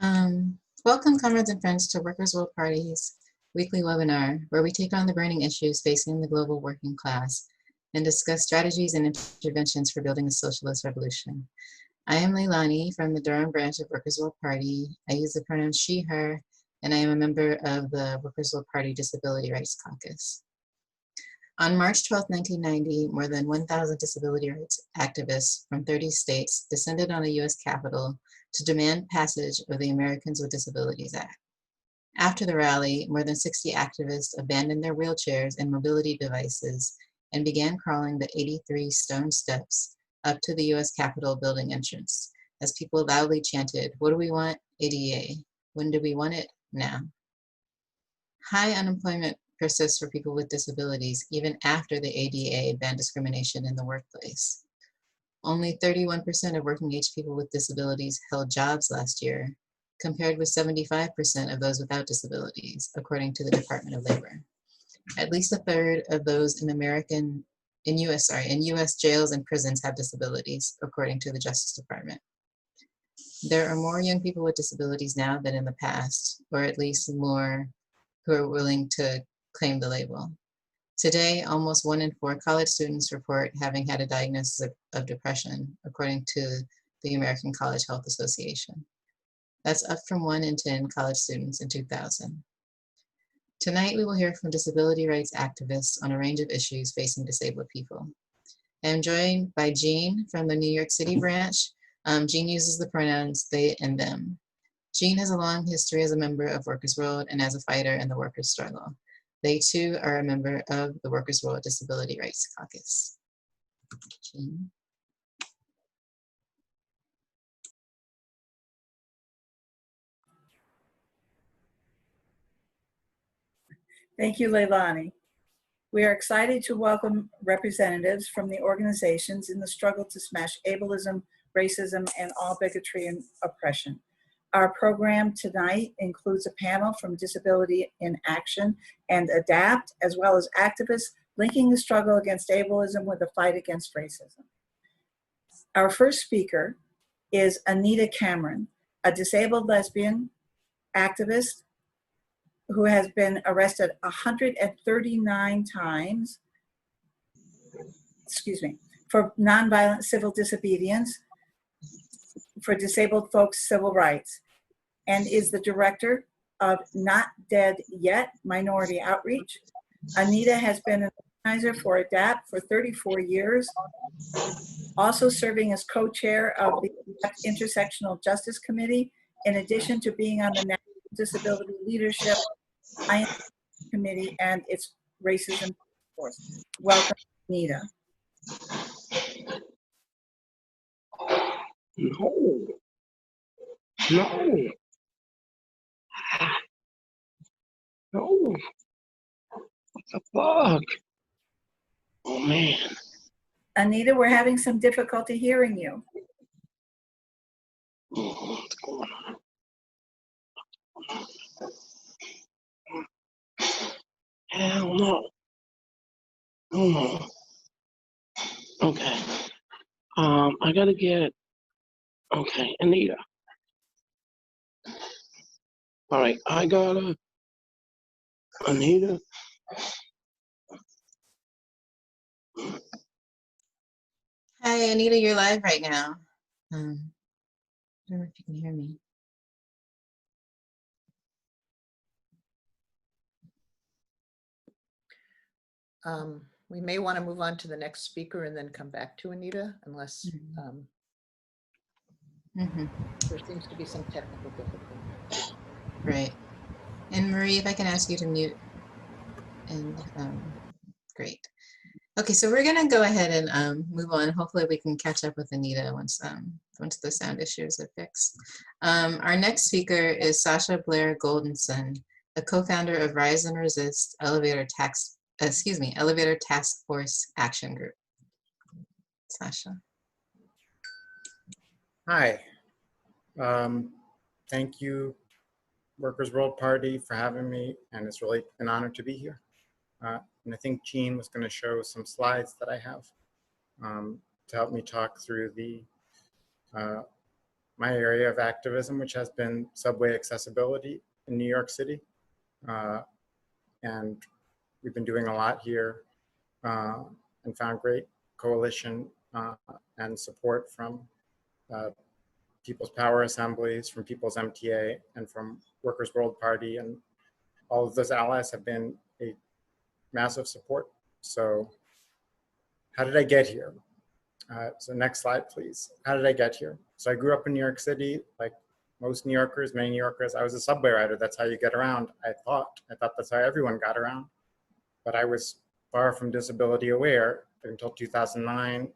Welcome, comrades and friends, to Workers' World Party's weekly webinar, where we take on the burning issues facing the global working class and discuss strategies and interventions for building a socialist revolution. I am Leilani from the Durham branch of Workers' World Party. I use the pronouns she, her, and I am a member of the Workers' World Party Disability Rights Caucus. On March 12, 1990, more than 1,000 disability rights activists from 30 states descended on the US Capitol to demand passage of the Americans with Disabilities Act. After the rally, more than 60 activists abandoned their wheelchairs and mobility devices and began crawling the 83 stone steps up to the US Capitol building entrance as people loudly chanted, "What do we want? ADA. When do we want it? Now." High unemployment persists for people with disabilities even after the ADA banned discrimination in the workplace. Only 31% of working age people with disabilities held jobs last year, compared with 75% of those without disabilities, according to the Department of Labor. At least a third of those in US jails and prisons have disabilities, according to the Justice Department. There are more young people with disabilities now than in the past, or at least more who are willing to claim the label. Today, almost 1 in 4 college students report having had a diagnosis of depression, according to the American College Health Association. That's up from 1 in 10 college students in 2000. Tonight, we will hear from disability rights activists on a range of issues facing disabled people. I'm joined by Jean from the New York City branch. Jean uses the pronouns they and them. Jean has a long history as a member of Workers' World and as a fighter in the workers' struggle. They too are a member of the Workers' World Disability Rights Caucus. Jean. Thank you, Leilani. We are excited to welcome representatives from the organizations in the struggle to smash ableism, racism, and all bigotry and oppression. Our program tonight includes a panel from Disability in Action and ADAPT, as well as activists linking the struggle against ableism with the fight against racism. Our first speaker is Anita Cameron, a disabled lesbian activist who has been arrested 139 times, for nonviolent civil disobedience for disabled folks' civil rights, and is the director of Not Dead Yet Minority Outreach. Anita has been an organizer for ADAPT for 34 years, also serving as co-chair of the ADAPT Intersectional Justice Committee, in addition to being on the National Disability Leadership Committee and its racism force. Welcome, Anita. No. What the fuck? Oh man. Anita, we're having some difficulty hearing you. What's going on? Hell no. Oh. Okay. I gotta get. Okay, Anita. All right, I gotta. Anita. Hi, Anita, you're live right now. I don't know if you can hear me. We may want to move on to the next speaker and then come back to Anita, unless there seems to be some technical difficulty. Right. And Marie, if I can ask you to mute. And great. Okay, so we're gonna go ahead and move on. Hopefully we can catch up with Anita once the sound issues are fixed. Our next speaker is Sasha Blair Goldenson, a co-founder of Rise and Resist Elevator Task Force Action Group. Sasha. Hi. Thank you, Workers' World Party, for having me, and it's really an honor to be here. And I think Jean was going to show some slides that I have to help me talk through the my area of activism, which has been subway accessibility in New York City. And we've been doing a lot here and found great coalition and support from People's Power Assemblies, from People's MTA, and from Workers' World Party. And all of those allies have been a massive support. So how did I get here? So next slide, please. How did I get here? So I grew up in New York City, like most New Yorkers, many New Yorkers. I was a subway rider. That's how you get around. I thought that's how everyone got around. But I was far from disability aware until 2009.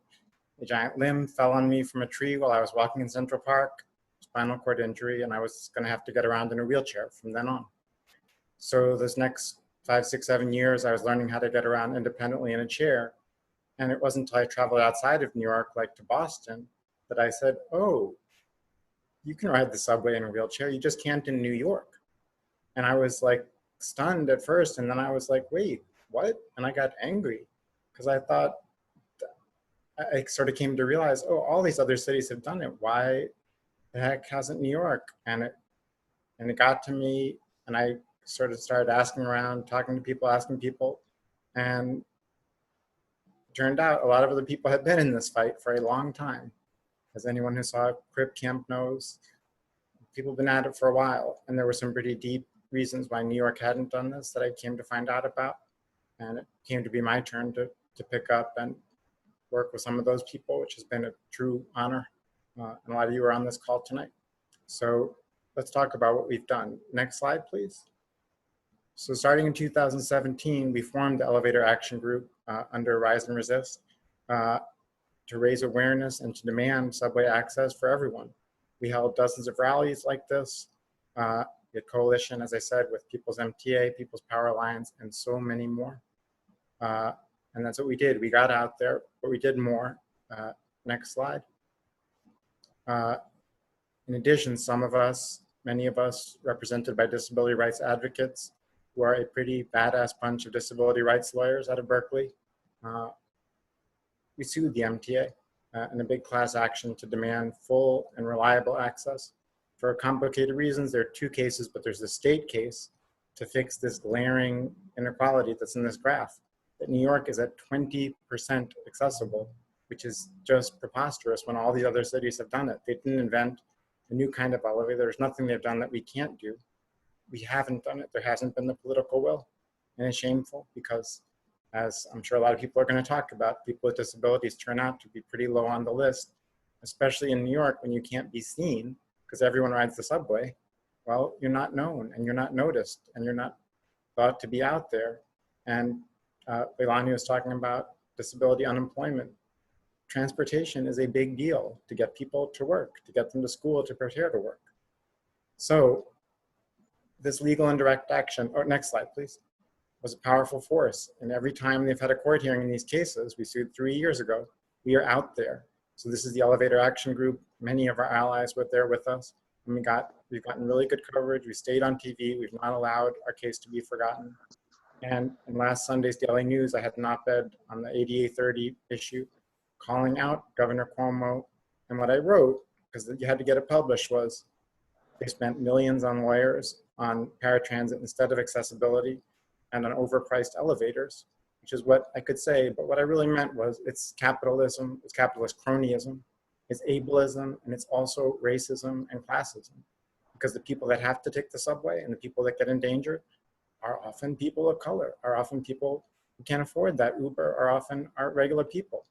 A giant limb fell on me from a tree while I was walking in Central Park, spinal cord injury, and I was going to have to get around in a wheelchair from then on. So this next 5, 6, 7 years, I was learning how to get around independently in a chair. And it wasn't until I traveled outside of New York, like to Boston, that I said, oh, you can ride the subway in a wheelchair, you just can't in New York. And I was like stunned at first, and then I was like, wait, what? And I got angry because I thought, I sort of came to realize, oh, all these other cities have done it. Why the heck hasn't New York? And it got to me, and I sort of started asking around, talking to people, asking people, and it turned out a lot of other people had been in this fight for a long time. As anyone who saw Crip Camp knows, people have been at it for a while, and there were some pretty deep reasons why New York hadn't done this that I came to find out about, and it came to be my turn to pick up and work with some of those people, which has been a true honor. And a lot of you are on this call tonight. So let's talk about what we've done. Next slide, please. So starting in 2017, we formed the Elevator Action Group under Rise and Resist to raise awareness and to demand subway access for everyone. We held dozens of rallies like this. We had coalition, as I said, with People's MTA, People's Power Alliance, and so many more. And that's what we did. We got out there, but we did more. Next slide. In addition, some of us, many of us represented by disability rights advocates who are a pretty badass bunch of disability rights lawyers out of Berkeley. We sued the MTA in a big class action to demand full and reliable access. For complicated reasons, there are 2 cases, but there's a state case to fix this glaring inequality that's in this graph. That New York is at 20% accessible, which is just preposterous when all these other cities have done it. They didn't invent a new kind of elevator. There's nothing they've done that we can't do. We haven't done it. There hasn't been the political will. And it's shameful because, as I'm sure a lot of people are going to talk about, people with disabilities turn out to be pretty low on the list, especially in New York when you can't be seen because everyone rides the subway. Well, you're not known and you're not noticed and you're not thought to be out there. And Leilani was talking about disability unemployment. Transportation is a big deal to get people to work, to get them to school, to prepare to work. So this legal and direct action, next slide, please, was a powerful force. And every time they've had a court hearing in these cases, we sued 3 years ago, we are out there. So this is the Elevator Action Group. Many of our allies were there with us. And we've gotten really good coverage. We stayed on TV. We've not allowed our case to be forgotten. And in last Sunday's Daily News, I had an op-ed on the ADA 30 issue calling out Governor Cuomo. And what I wrote, because you had to get it published, was they spent millions on lawyers, on paratransit instead of accessibility, and on overpriced elevators, which is what I could say. But what I really meant was it's capitalism, it's capitalist cronyism, it's ableism, and it's also racism and classism. Because the people that have to take the subway and the people that get endangered are often people of color, are often people who can't afford that Uber, are often aren't regular people.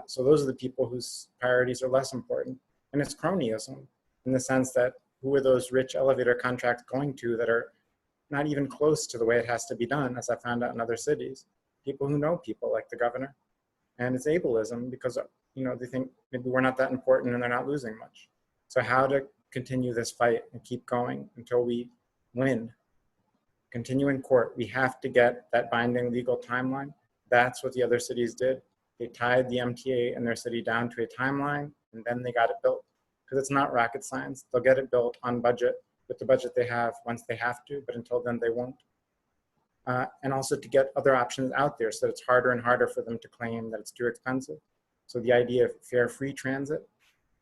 So those are the people whose priorities are less important. And it's cronyism in the sense that who are those rich elevator contracts going to that are not even close to the way it has to be done, as I found out in other cities? People who know people like the governor. And it's ableism because, you know, they think maybe we're not that important and they're not losing much. So how to continue this fight and keep going until we win? Continue in court. We have to get that binding legal timeline. That's what the other cities did. They tied the MTA in their city down to a timeline, and then they got it built. Because it's not rocket science. They'll get it built on budget with the budget they have once they have to, but until then they won't. And also to get other options out there so that it's harder and harder for them to claim that it's too expensive. So the idea of fare-free transit,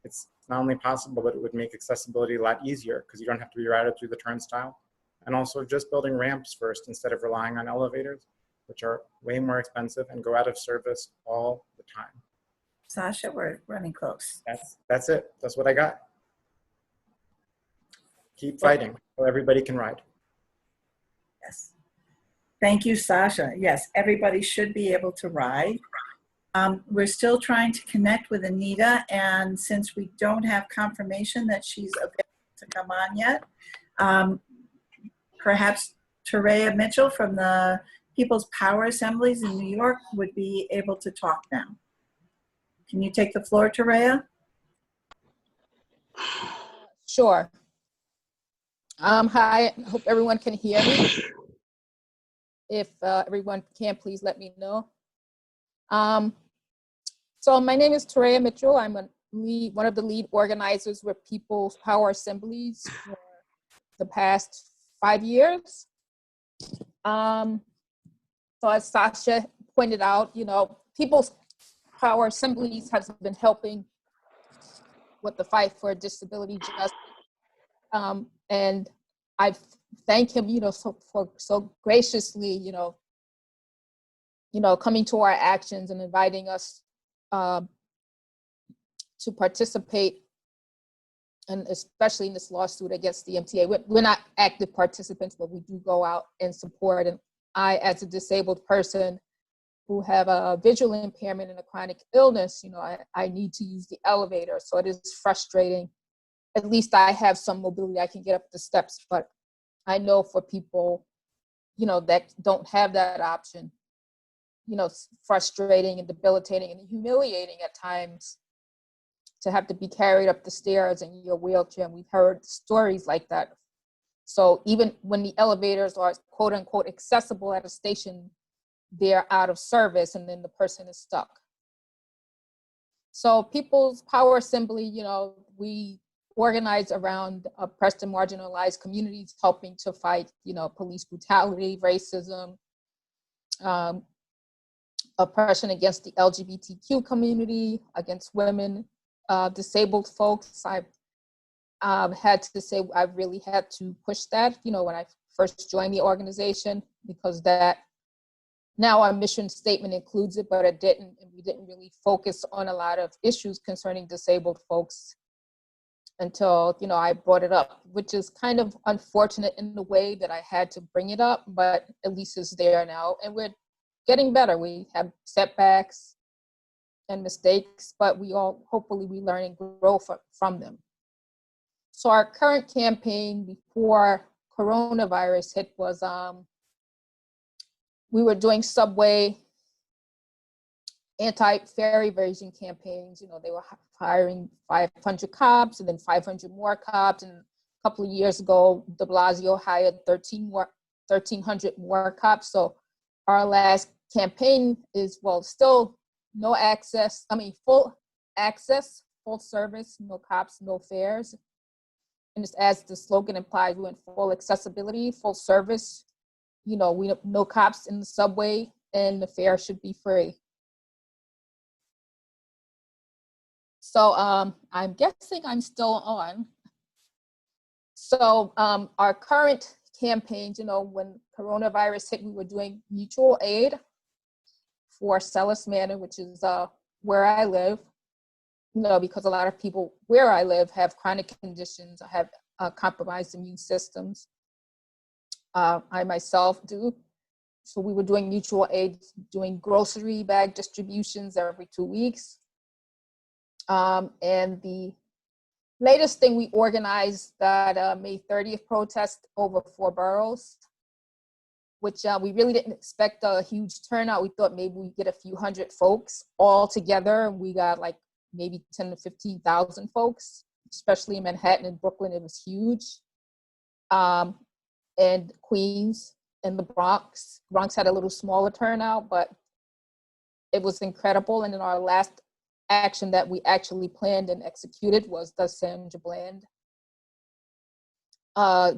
it's not only possible, but it would make accessibility a lot easier because you don't have to be routed through the turnstile. And also just building ramps first instead of relying on elevators, which are way more expensive and go out of service all the time. Sasha, we're running close. That's it. That's what I got. Keep fighting so everybody can ride. Yes. Thank you, Sasha. Yes, everybody should be able to ride. We're still trying to connect with Anita, and since we don't have confirmation that she's available to come on yet, perhaps Terea Mitchell from the People's Power Assemblies in New York would be able to talk now. Can you take the floor, Terea? Sure. Hi, I hope everyone can hear me. If everyone can, please let me know. So my name is Terea Mitchell. I'm one of the lead organizers with People's Power Assemblies for the past 5 years. So as Sasha pointed out, People's Power Assemblies has been helping with the fight for disability justice. And I thank him, for so graciously, coming to our actions and inviting us to participate, and especially in this lawsuit against the MTA. We're not active participants, but we do go out and support. And I, as a disabled person who have a visual impairment and a chronic illness, I need to use the elevator. So it is frustrating. At least I have some mobility. I can get up the steps, but I know for people, that don't have that option, it's frustrating and debilitating and humiliating at times to have to be carried up the stairs in your wheelchair. And we've heard stories like that. So even when the elevators are quote unquote accessible at a station, they're out of service and then the person is stuck. So People's Power Assembly, we organize around oppressed and marginalized communities, helping to fight, police brutality, racism, oppression against the LGBTQ community, against women, disabled folks. I've had to say I really had to push that, when I first joined the organization, because that now our mission statement includes it, but it didn't, and we didn't really focus on a lot of issues concerning disabled folks until, I brought it up, which is kind of unfortunate in the way that I had to bring it up, but at least it's there now, and we're getting better. We have setbacks and mistakes, but hopefully we learn and grow from them. So our current campaign before coronavirus hit was, we were doing subway anti-fare evasion campaigns. They were hiring 500 cops and then 500 more cops. And a couple of years ago, de Blasio hired 1,300 more cops. So our last campaign is, still no access, full access, full service, no cops, no fares. And just as the slogan implies, we went full accessibility, full service, no cops in the subway, and the fare should be free. So I'm guessing I'm still on. So our current campaigns, when coronavirus hit, we were doing mutual aid for Sellis Manor, which is where I live, because a lot of people where I live have chronic conditions, have compromised immune systems. I myself do. So we were doing mutual aid, doing grocery bag distributions every 2 weeks. And the latest thing we organized that May 30th protest over 4 boroughs, which we really didn't expect a huge turnout. We thought maybe we'd get a few hundred folks all together, and we got like maybe 10 to 15,000 folks, especially in Manhattan and Brooklyn. It was huge. And Queens and the Bronx. Bronx had a little smaller turnout, but it was incredible. And then our last action that we actually planned and executed was the Sandra Bland,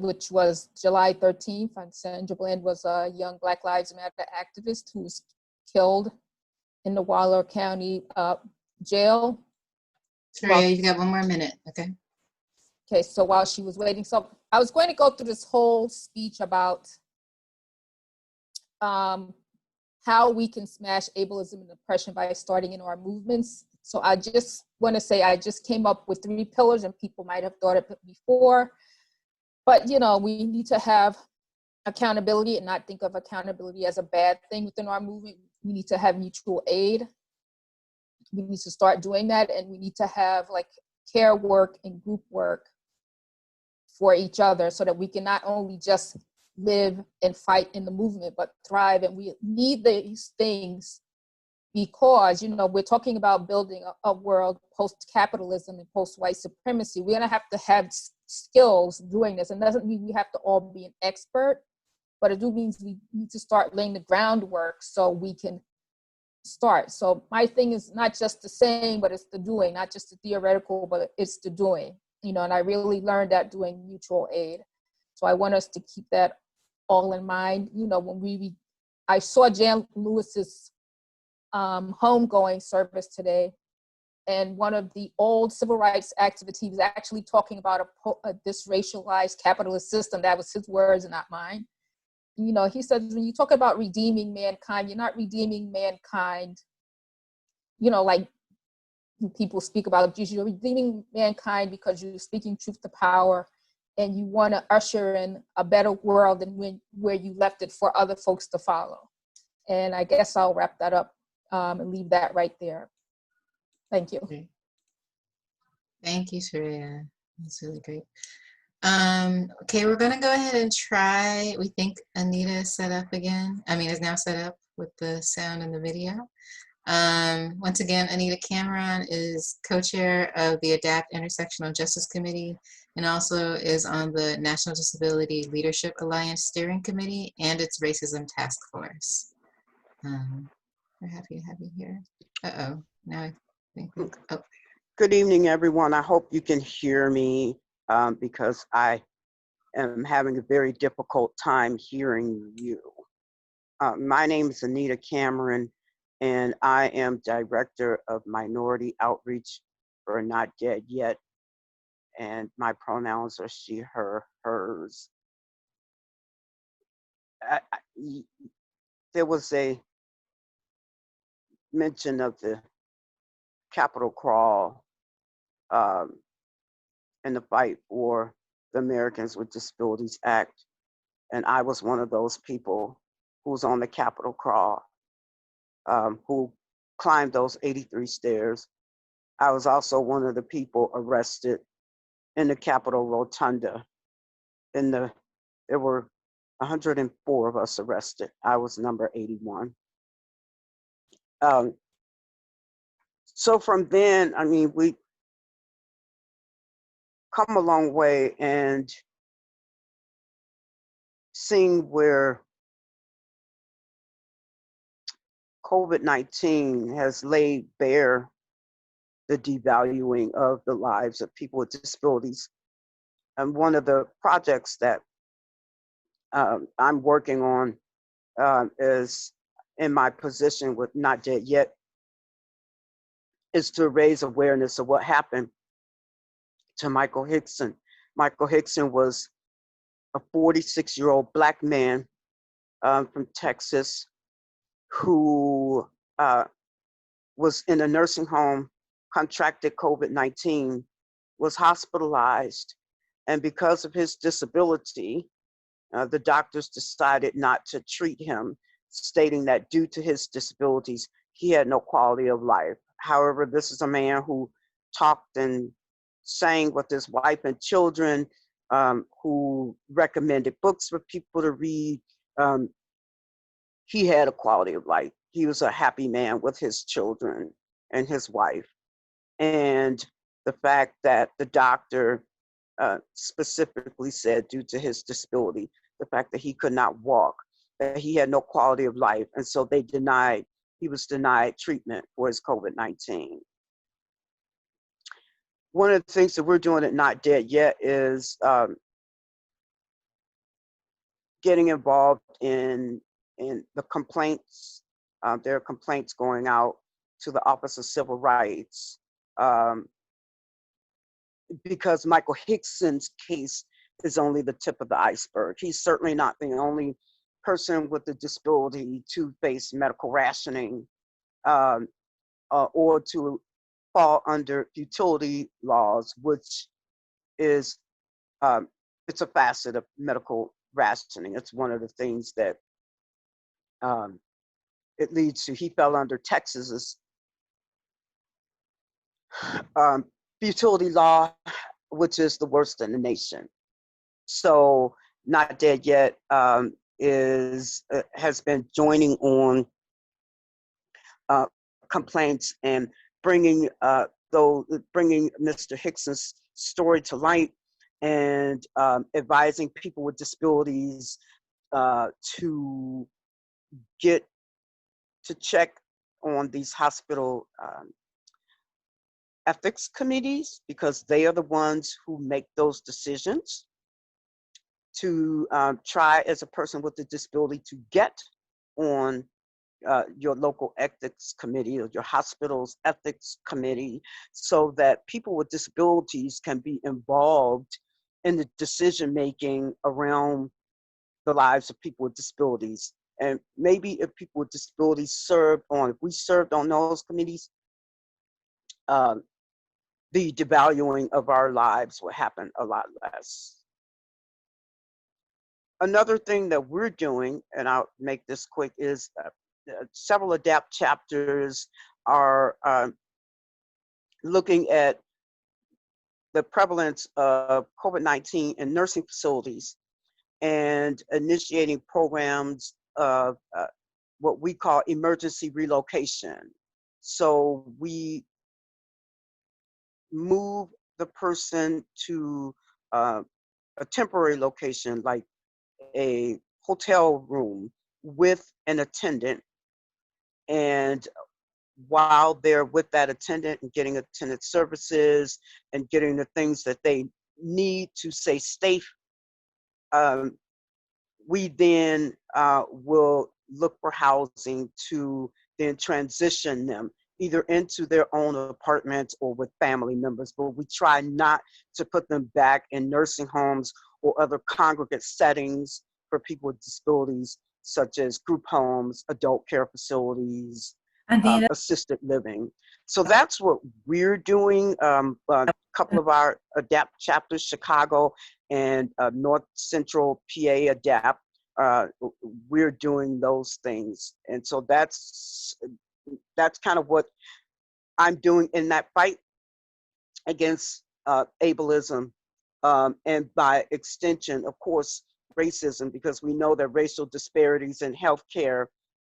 which was July 13th. And Sandra Bland was a young Black Lives Matter activist who was killed in the Waller County jail Soraya, you've got 1 more minute, okay? Okay, so while she was waiting, so I was going to go through this whole speech about how we can smash ableism and oppression by starting in our movements. So I just want to say I just came up with 3 pillars, and people might have thought of it before, but you know, we need to have accountability and not think of accountability as a bad thing within our movement. We need to have mutual aid. We need to start doing that, and we need to have like care work and group work for each other so that we can not only just live and fight in the movement, but thrive. And we need these things because, you know, we're talking about building a world post-capitalism and post-white supremacy. We're gonna have to have skills doing this. And doesn't mean we have to all be an expert, but it do means we need to start laying the groundwork so we can start. So my thing is not just the saying, but it's the doing, not just the theoretical, but it's the doing, you know, and I really learned that doing mutual aid. So I want us to keep that all in mind. You know, when I saw Jan Lewis's homegoing service today, and one of the old civil rights activists, he was actually talking about a disracialized capitalist system. That was his words and not mine. You know, he said, when you talk about redeeming mankind, you're not redeeming mankind, you know, like people speak about, you're redeeming mankind because you're speaking truth to power and you want to usher in a better world than where you left it for other folks to follow. And I guess I'll wrap that up and leave that right there. Thank you. Great. Thank you, Soraya. That's really great. Okay, we're gonna go ahead and try, we think Anita is set up again. Is now set up with the sound and the video. Once again, Anita Cameron is co-chair of the ADAPT Intersectional Justice Committee and also is on the National Disability Leadership Alliance Steering Committee and its Racism Task Force. We're happy to have you here. Uh-oh, now I think, oh. Good evening, everyone. I hope you can hear me because I am having a very difficult time hearing you. My name is Anita Cameron, and I am Director of Minority Outreach for Not Dead Yet, and my pronouns are she, her, hers. There was a mention of the Capitol crawl in the fight for the Americans with Disabilities Act. And I was one of those people who was on the Capitol crawl, who climbed those 83 stairs. I was also one of the people arrested in the Capitol Rotunda. There were 104 of us arrested. I was number 81. So from then, we come a long way, and seeing where COVID-19 has laid bare the devaluing of the lives of people with disabilities. And one of the projects that I'm working on is in my position with Not Dead Yet, is to raise awareness of what happened to Michael Hickson. Michael Hickson was a 46-year-old Black man from Texas who was in a nursing home, contracted COVID-19, was hospitalized, and because of his disability, the doctors decided not to treat him, stating that due to his disabilities, he had no quality of life. However, this is a man who talked and sang with his wife and children, who recommended books for people to read. He had a quality of life. He was a happy man with his children and his wife. And the fact that the doctor specifically said due to his disability, the fact that he could not walk, that he had no quality of life. And so he was denied treatment for his COVID-19. One of the things that we're doing at Not Dead Yet is getting involved in the complaints. There are complaints going out to the Office of Civil Rights because Michael Hickson's case is only the tip of the iceberg. He's certainly not the only person with a disability to face medical rationing or to fall under futility laws, which is it's a facet of medical rationing. It's one of the things that it leads to. He fell under Texas's futility law, which is the worst in the nation. So Not Dead Yet has been joining on complaints and bringing Mr. Hickson's story to light, and advising people with disabilities to check on these hospital ethics committees, because they are the ones who make those decisions, to try as a person with a disability to get on your local ethics committee or your hospital's ethics committee, so that people with disabilities can be involved in the decision making around the lives of people with disabilities. And maybe if people with disabilities if we served on those committees, the devaluing of our lives will happen a lot less. Another thing that we're doing, and I'll make this quick, is several ADAPT chapters are looking at the prevalence of COVID-19 in nursing facilities and initiating programs of what we call emergency relocation. So we move the person to a temporary location, like a hotel room with an attendant, and while they're with that attendant and getting attendant services and getting the things that they need to stay safe, we then will look for housing to then transition them either into their own apartments or with family members. But we try not to put them back in nursing homes or other congregate settings for people with disabilities, such as group homes, adult care facilities, assisted living. So that's what we're doing. A couple of our ADAPT chapters, Chicago and North Central PA ADAPT, we're doing those things. And so that's kind of what I'm doing in that fight against ableism, and by extension, of course, racism, because we know that racial disparities in healthcare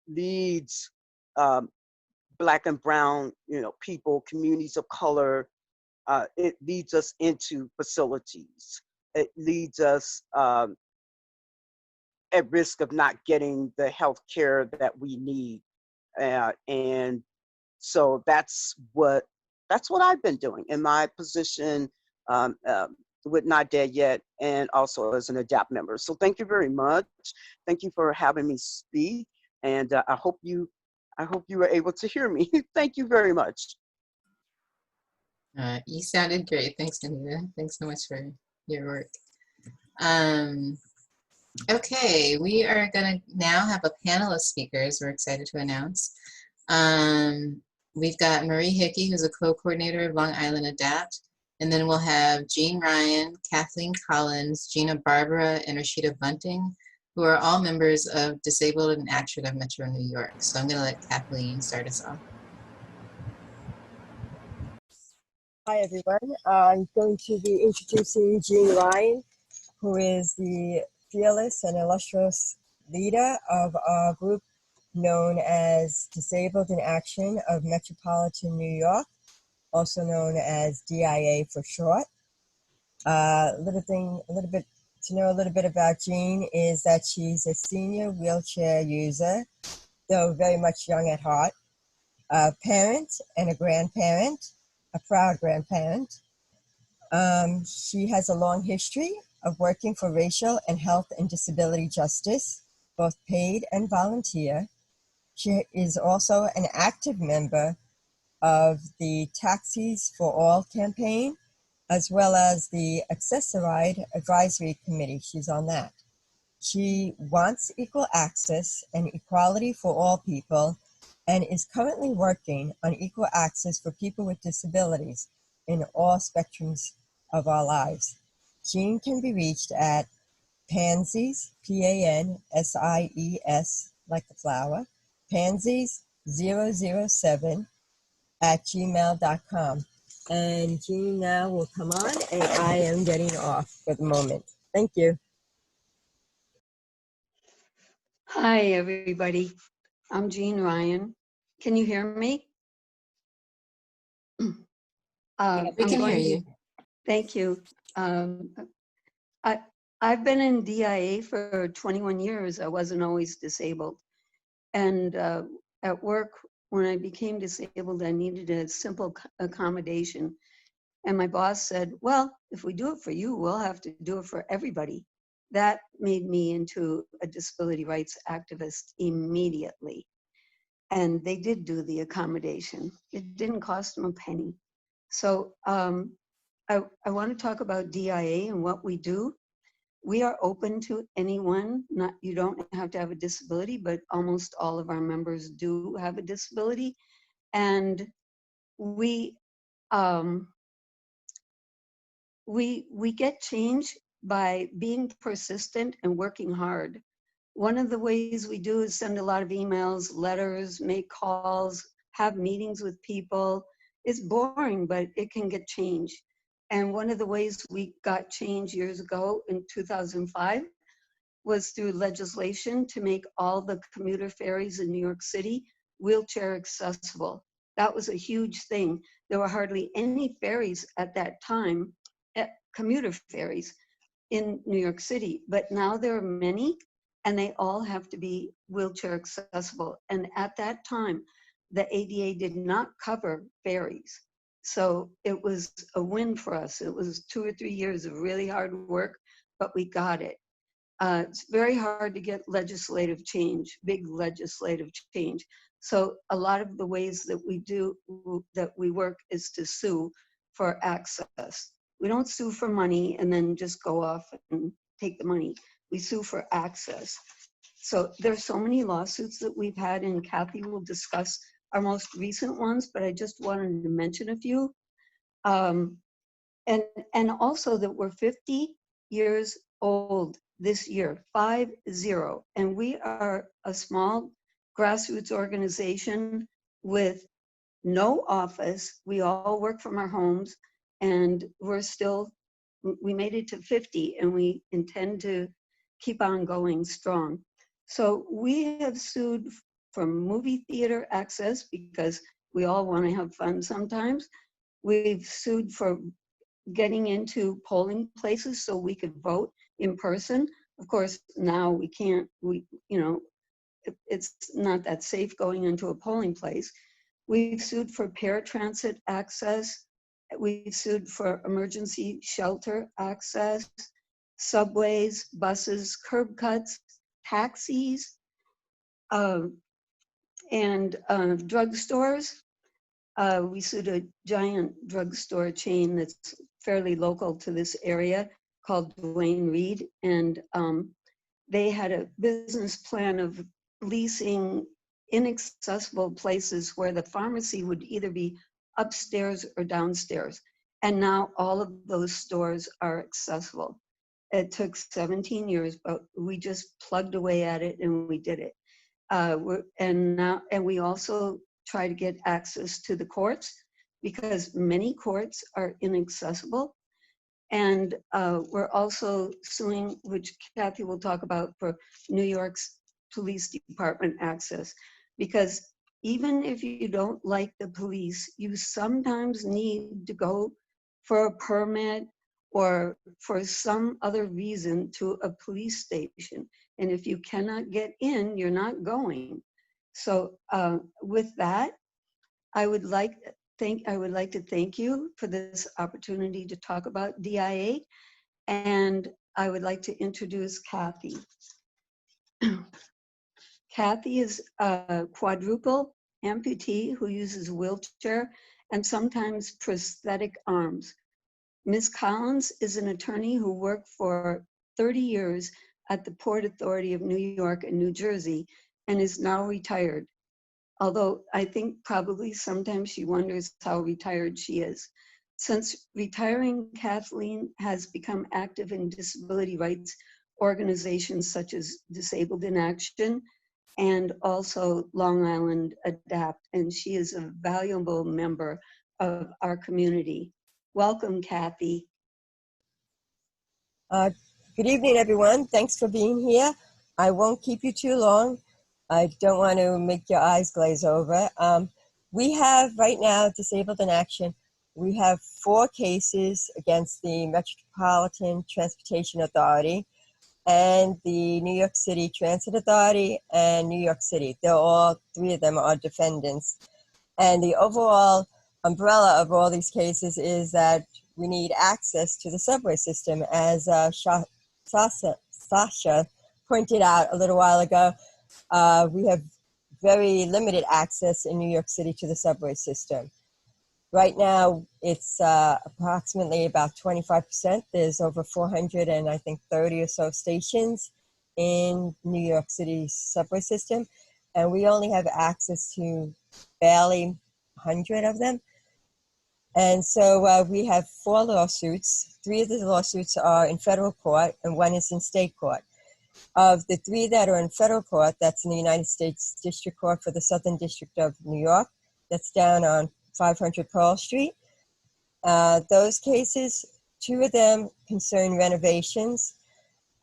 leads Black and brown, people, communities of color. It leads us into facilities. It leads us at risk of not getting the health care that we need. And so that's what I've been doing in my position with Not Dead Yet, and also as an ADAPT member. So thank you very much. Thank you for having me speak. And I hope you were able to hear me. Thank you very much. You sounded great. Thanks, Anita. Thanks so much for your work. Okay, we are going to now have a panel of speakers we're excited to announce. We've got Marie Hickey, who's a co-coordinator of Long Island ADAPT, and then we'll have Jean Ryan, Kathleen Collins, Gina Barbara, and Rashida Bunting, who are all members of Disabled in Action of Metro New York. So I'm going to let Kathleen start us off. Hi, everyone. I'm going to be introducing Jean Ryan, who is the fearless and illustrious leader of our group known as Disabled in Action of Metropolitan New York, also known as DIA for short. A little bit about Jean is that she's a senior wheelchair user, though very much young at heart, a parent and a grandparent, a proud grandparent. She has a long history of working for racial and health and disability justice, both paid and volunteer. She is also an active member of the Taxis for All campaign as well as the Accessoride Advisory Committee. She's on that. She wants equal access and equality for all people and is currently working on equal access for people with disabilities in all spectrums of our lives. Jean can be reached at Pansies, Pansies, like the flower, Pansies007 at gmail.com. And Jean now will come on, and I am getting off for the moment. Thank you. Hi, everybody. I'm Jean Ryan. Can you hear me? We can hear you. Thank you. I've been in DIA for 21 years. I wasn't always disabled. And at work, when I became disabled, I needed a simple accommodation. And my boss said, well, if we do it for you, we'll have to do it for everybody. That made me into a disability rights activist immediately. And they did do the accommodation. It didn't cost them a penny. So I want to talk about DIA and what we do. We are open to anyone. You don't have to have a disability, but almost all of our members do have a disability. And we get change by being persistent and working hard. One of the ways we do is send a lot of emails, letters, make calls, have meetings with people. It's boring, but it can get change. And one of the ways we got change years ago in 2005 was through legislation to make all the commuter ferries in New York City wheelchair accessible. That was a huge thing. There were hardly any ferries at that time, commuter ferries in New York City, but now there are many, and they all have to be wheelchair accessible. And at that time, the ADA did not cover ferries. So it was a win for us. It was 2 or 3 years of really hard work, but we got it. It's very hard to get legislative change, big legislative change. So a lot of the ways that we work is to sue for access. We don't sue for money and then just go off and take the money. We sue for access. So there's so many lawsuits that we've had, and Kathy will discuss our most recent ones, but I just wanted to mention a few. And also that we're 50 years old this year, 50, and we are a small grassroots organization with no office. We all work from our homes, and we made it to 50, and we intend to keep on going strong. So we have sued for movie theater access because we all want to have fun sometimes. We've sued for getting into polling places so we could vote in person. Of course, now we can't, it's not that safe going into a polling place. We've sued for paratransit access. We've sued for emergency shelter access, subways, buses, curb cuts, taxis, and drugstores. We sued a giant drugstore chain that's fairly local to this area called Duane Reade, and they had a business plan of leasing inaccessible places where the pharmacy would either be upstairs or downstairs. And now all of those stores are accessible. It took 17 years, but we just plugged away at it and we did it. And we also try to get access to the courts because many courts are inaccessible. And we're also suing, which Kathy will talk about, for New York's police department access. Because even if you don't like the police, you sometimes need to go for a permit or for some other reason to a police station. And if you cannot get in, you're not going. So with that, I would like to thank you for this opportunity to talk about DIA, and I would like to introduce Kathy. Kathy is a quadruple amputee who uses a wheelchair and sometimes prosthetic arms. Ms. Collins is an attorney who worked for 30 years at the Port Authority of New York and New Jersey and is now retired. Although I think probably sometimes she wonders how retired she is. Since retiring, Kathleen has become active in disability rights organizations such as Disabled in Action and also Long Island ADAPT, and she is a valuable member of our community. Welcome, Kathy. Good evening, everyone. Thanks for being here. I won't keep you too long. I don't want to make your eyes glaze over. We have right now, Disabled in Action, we have 4 cases against the Metropolitan Transportation Authority and the New York City Transit Authority and New York City. They're all, 3 of them are defendants. And the overall umbrella of all these cases is that we need access to the subway system. As Sasha pointed out a little while ago, we have very limited access in New York City to the subway system. Right now, it's approximately about 25%. There's over 430 or so stations in New York City's subway system, and we only have access to barely 100 of them. And so we have 4 lawsuits. 3 of the lawsuits are in federal court, and 1 is in state court. Of the 3 that are in federal court, that's in the United States District Court for the Southern District of New York. That's down on 500 Pearl Street. Those cases, 2 of them concern renovations.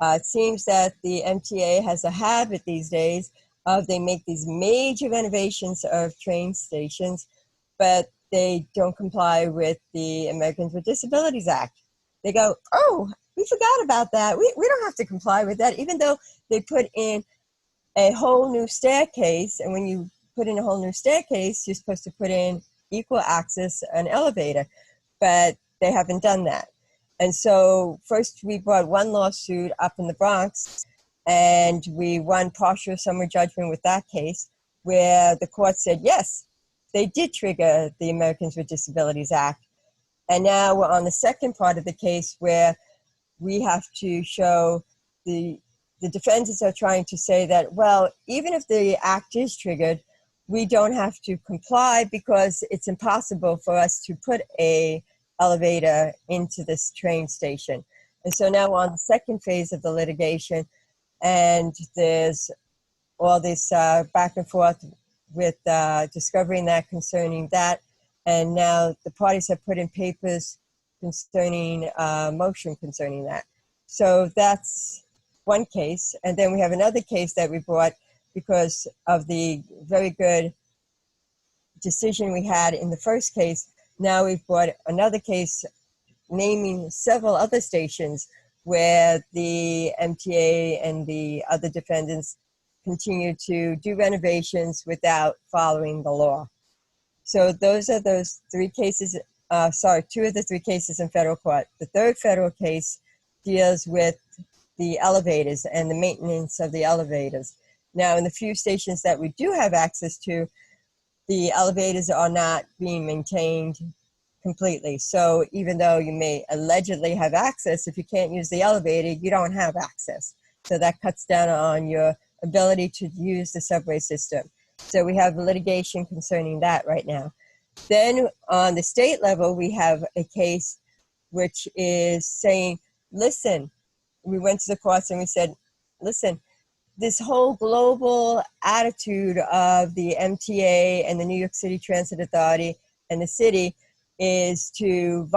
It seems that the MTA has a habit these days of they make these major renovations of train stations, but they don't comply with the Americans with Disabilities Act. They go, oh, we forgot about that. We don't have to comply with that, even though they put in a whole new staircase. And when you put in a whole new staircase, you're supposed to put in equal access an elevator, but they haven't done that. And so first we brought 1 lawsuit up in the Bronx, and we won partial summary judgment with that case, where the court said, yes, they did trigger the Americans with Disabilities Act. And now we're on the second part of the case where we have to show the defendants are trying to say that, well, even if the act is triggered, we don't have to comply because it's impossible for us to put a elevator into this train station. And so now we're on the second phase of the litigation, and there's all this back and forth with discovering that concerning that. And now the parties have put in papers concerning motion concerning that. So that's 1 case. And then we have another case that we brought because of the very good decision we had in the first case. Now we've brought another case naming several other stations where the MTA and the other defendants continue to do renovations without following the law. So those are those 3 cases, 2 of the 3 cases in federal court. The 3rd federal case deals with the elevators and the maintenance of the elevators. Now, in the few stations that we do have access to, the elevators are not being maintained completely. So even though you may allegedly have access, if you can't use the elevator, you don't have access. So that cuts down on your ability to use the subway system. So we have litigation concerning that right now. Then on the state level, we have a case which is saying, listen, we went to the courts and we said, listen, this whole global attitude of the MTA and the New York City Transit Authority and the city is in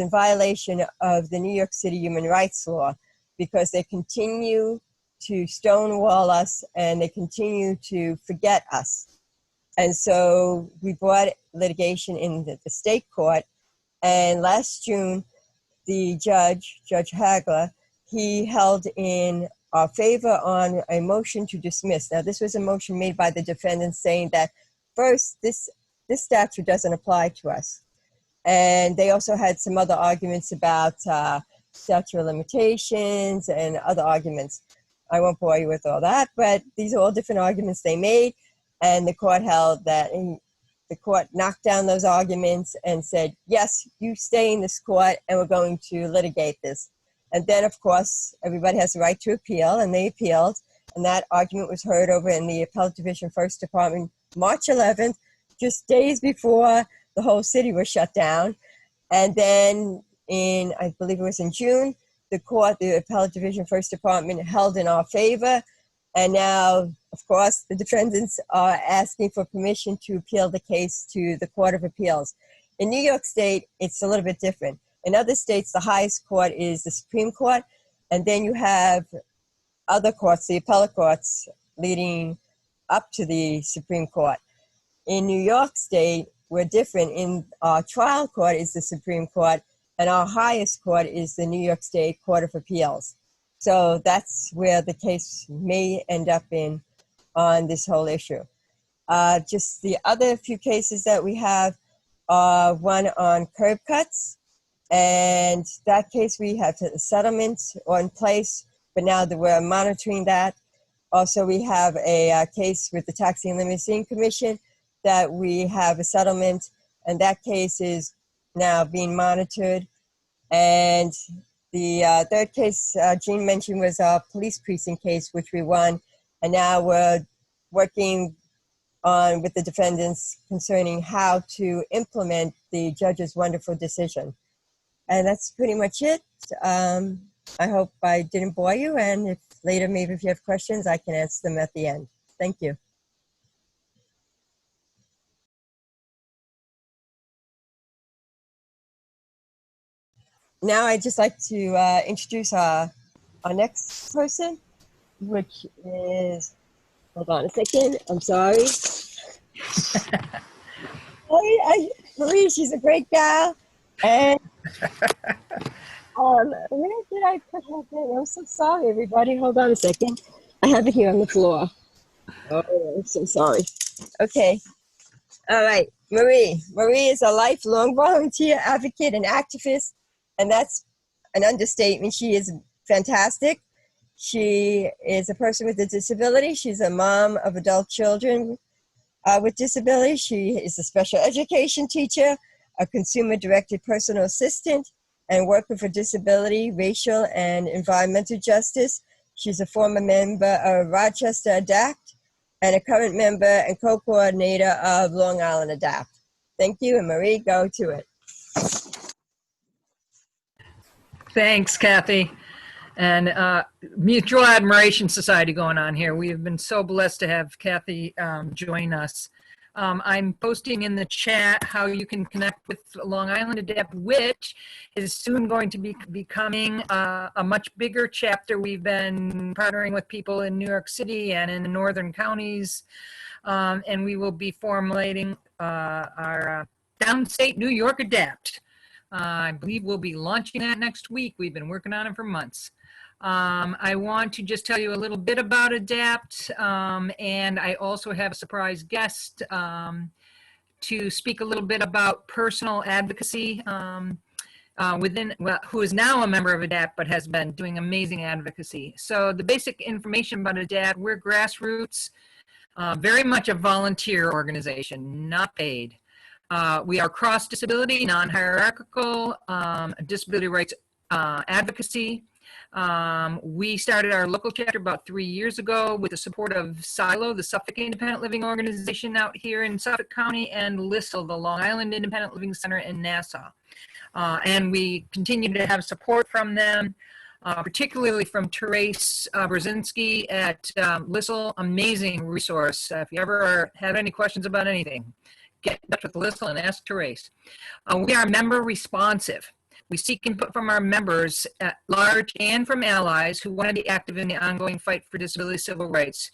violation of the New York City human rights law, because they continue to stonewall us and they continue to forget us. And so we brought litigation in the state court, and last June, the Judge Hagler, he held in our favor on a motion to dismiss. Now, this was a motion made by the defendants saying that, first, this statute doesn't apply to us. And they also had some other arguments about statute of limitations and other arguments. I won't bore you with all that, but these are all different arguments they made, and the court held that the court knocked down those arguments and said, yes, you stay in this court and we're going to litigate this. And then, of course, everybody has the right to appeal, and they appealed. And that argument was heard over in the Appellate Division, First Department, March 11th, just days before the whole city was shut down. And then in, I believe it was in June, the court, the Appellate Division, First Department, held in our favor. And now, of course, the defendants are asking for permission to appeal the case to the Court of Appeals. In New York State, it's a little bit different. In other states, the highest court is the Supreme Court, and then you have other courts, the appellate courts, leading up to the Supreme Court. In New York State, we're different. In our trial court is the Supreme Court, and our highest court is the New York State Court of Appeals. So that's where the case may end up in on this whole issue. Just the other few cases that we have are one on curb cuts. And that case, we have a settlement in place, but now that we're monitoring that. Also, we have a case with the Taxi and Limousine Commission that we have a settlement, and that case is now being monitored. And the third case Jean mentioned was our police precinct case, which we won. And now we're working on with the defendants concerning how to implement the judge's wonderful decision. And that's pretty much it. I hope I didn't bore you, and if later, maybe if you have questions, I can answer them at the end. Thank you. Now I'd just like to introduce our next person, which is, hold on a second, I'm sorry. Marie, she's a great gal. And where did I put her thing? I'm so sorry, everybody. Hold on a second. I have it here on the floor. Oh, I'm so sorry. Okay. All right. Marie. Marie is a lifelong volunteer advocate and activist, and that's an understatement. She is fantastic. She is a person with a disability. She's a mom of adult children with disability. She is a special education teacher, a consumer-directed personal assistant, and worker for disability, racial, and environmental justice. She's a former member of Rochester ADAPT and a current member and co-coordinator of Long Island ADAPT. Thank you, and Marie, go to it. Thanks, Kathy. And Mutual Admiration Society going on here. We have been so blessed to have Kathy join us. I'm posting in the chat how you can connect with Long Island ADAPT, which is soon going to be becoming a much bigger chapter. We've been partnering with people in New York City and in the northern counties, and we will be formulating our downstate New York ADAPT. I believe we'll be launching that next week. We've been working on it for months. I want to just tell you a little bit about ADAPT, and I also have a surprise guest to speak a little bit about personal advocacy who is now a member of ADAPT but has been doing amazing advocacy. So the basic information about ADAPT: we're grassroots, very much a volunteer organization, not paid. We are cross-disability, non-hierarchical, disability rights advocacy. We started our local chapter about 3 years ago with the support of SILO, the Suffolk Independent Living Organization out here in Suffolk County, and LISL, the Long Island Independent Living Center in Nassau. And we continue to have support from them, particularly from Therese Brzezinski at LISL, amazing resource. If you ever have any questions about anything, get in touch with LISL and ask Therese. We are member responsive. We seek input from our members at large and from allies who want to be active in the ongoing fight for disability civil rights.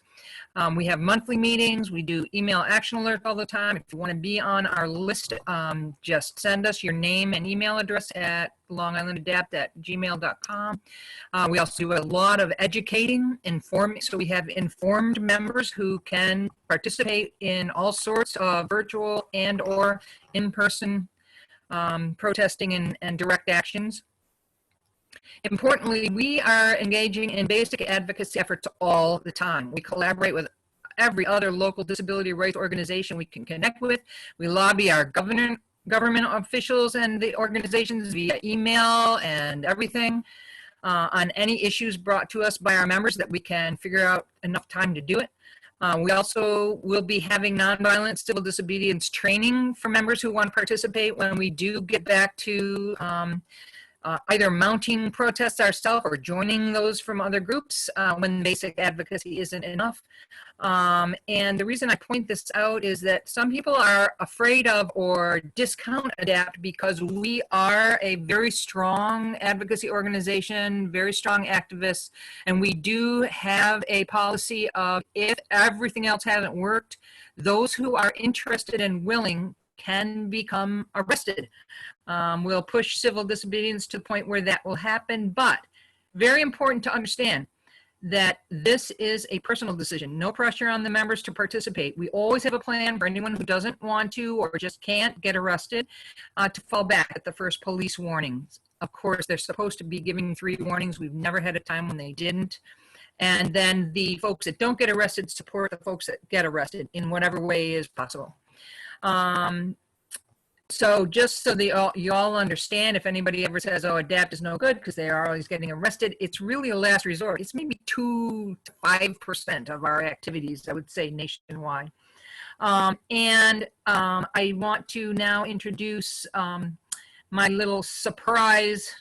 We have monthly meetings. We do email action alerts all the time. If you want to be on our list, just send us your name and email address at longislandadapt@gmail.com. We also do a lot of educating, informing. So we have informed members who can participate in all sorts of virtual and or in-person protesting and direct actions. Importantly, we are engaging in basic advocacy efforts all the time. We collaborate with every other local disability rights organization we can connect with. We lobby our government officials and the organizations via email and everything on any issues brought to us by our members that we can figure out enough time to do it. We also will be having nonviolent civil disobedience training for members who want to participate when we do get back to either mounting protests ourselves or joining those from other groups when basic advocacy isn't enough. And the reason I point this out is that some people are afraid of or discount ADAPT because we are a very strong advocacy organization, very strong activists, and we do have a policy of if everything else hasn't worked, those who are interested and willing can become arrested. We'll push civil disobedience to the point where that will happen, but very important to understand that this is a personal decision. No pressure on the members to participate. We always have a plan for anyone who doesn't want to or just can't get arrested to fall back at the first police warnings. Of course, they're supposed to be giving 3 warnings. We've never had a time when they didn't. And then the folks that don't get arrested support the folks that get arrested in whatever way is possible. So just so you all understand, if anybody ever says, oh, ADAPT is no good because they are always getting arrested, it's really a last resort. It's maybe 2 to 5% of our activities, I would say, nationwide. I want to now introduce my little surprise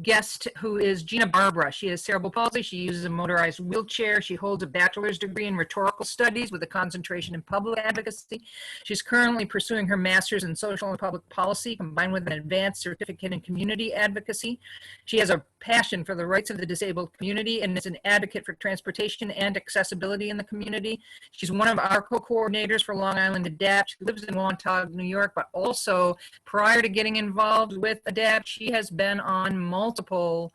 guest, who is Gina Barbara. She has cerebral palsy. She uses a motorized wheelchair. She holds a bachelor's degree in rhetorical studies with a concentration in public advocacy. She's currently pursuing her master's in social and public policy, combined with an advanced certificate in community advocacy. She has a passion for the rights of the disabled community and is an advocate for transportation and accessibility in the community. She's one of our co-coordinators for Long Island ADAPT. She lives in Montauk, New York, but also prior to getting involved with ADAPT, she has been on multiple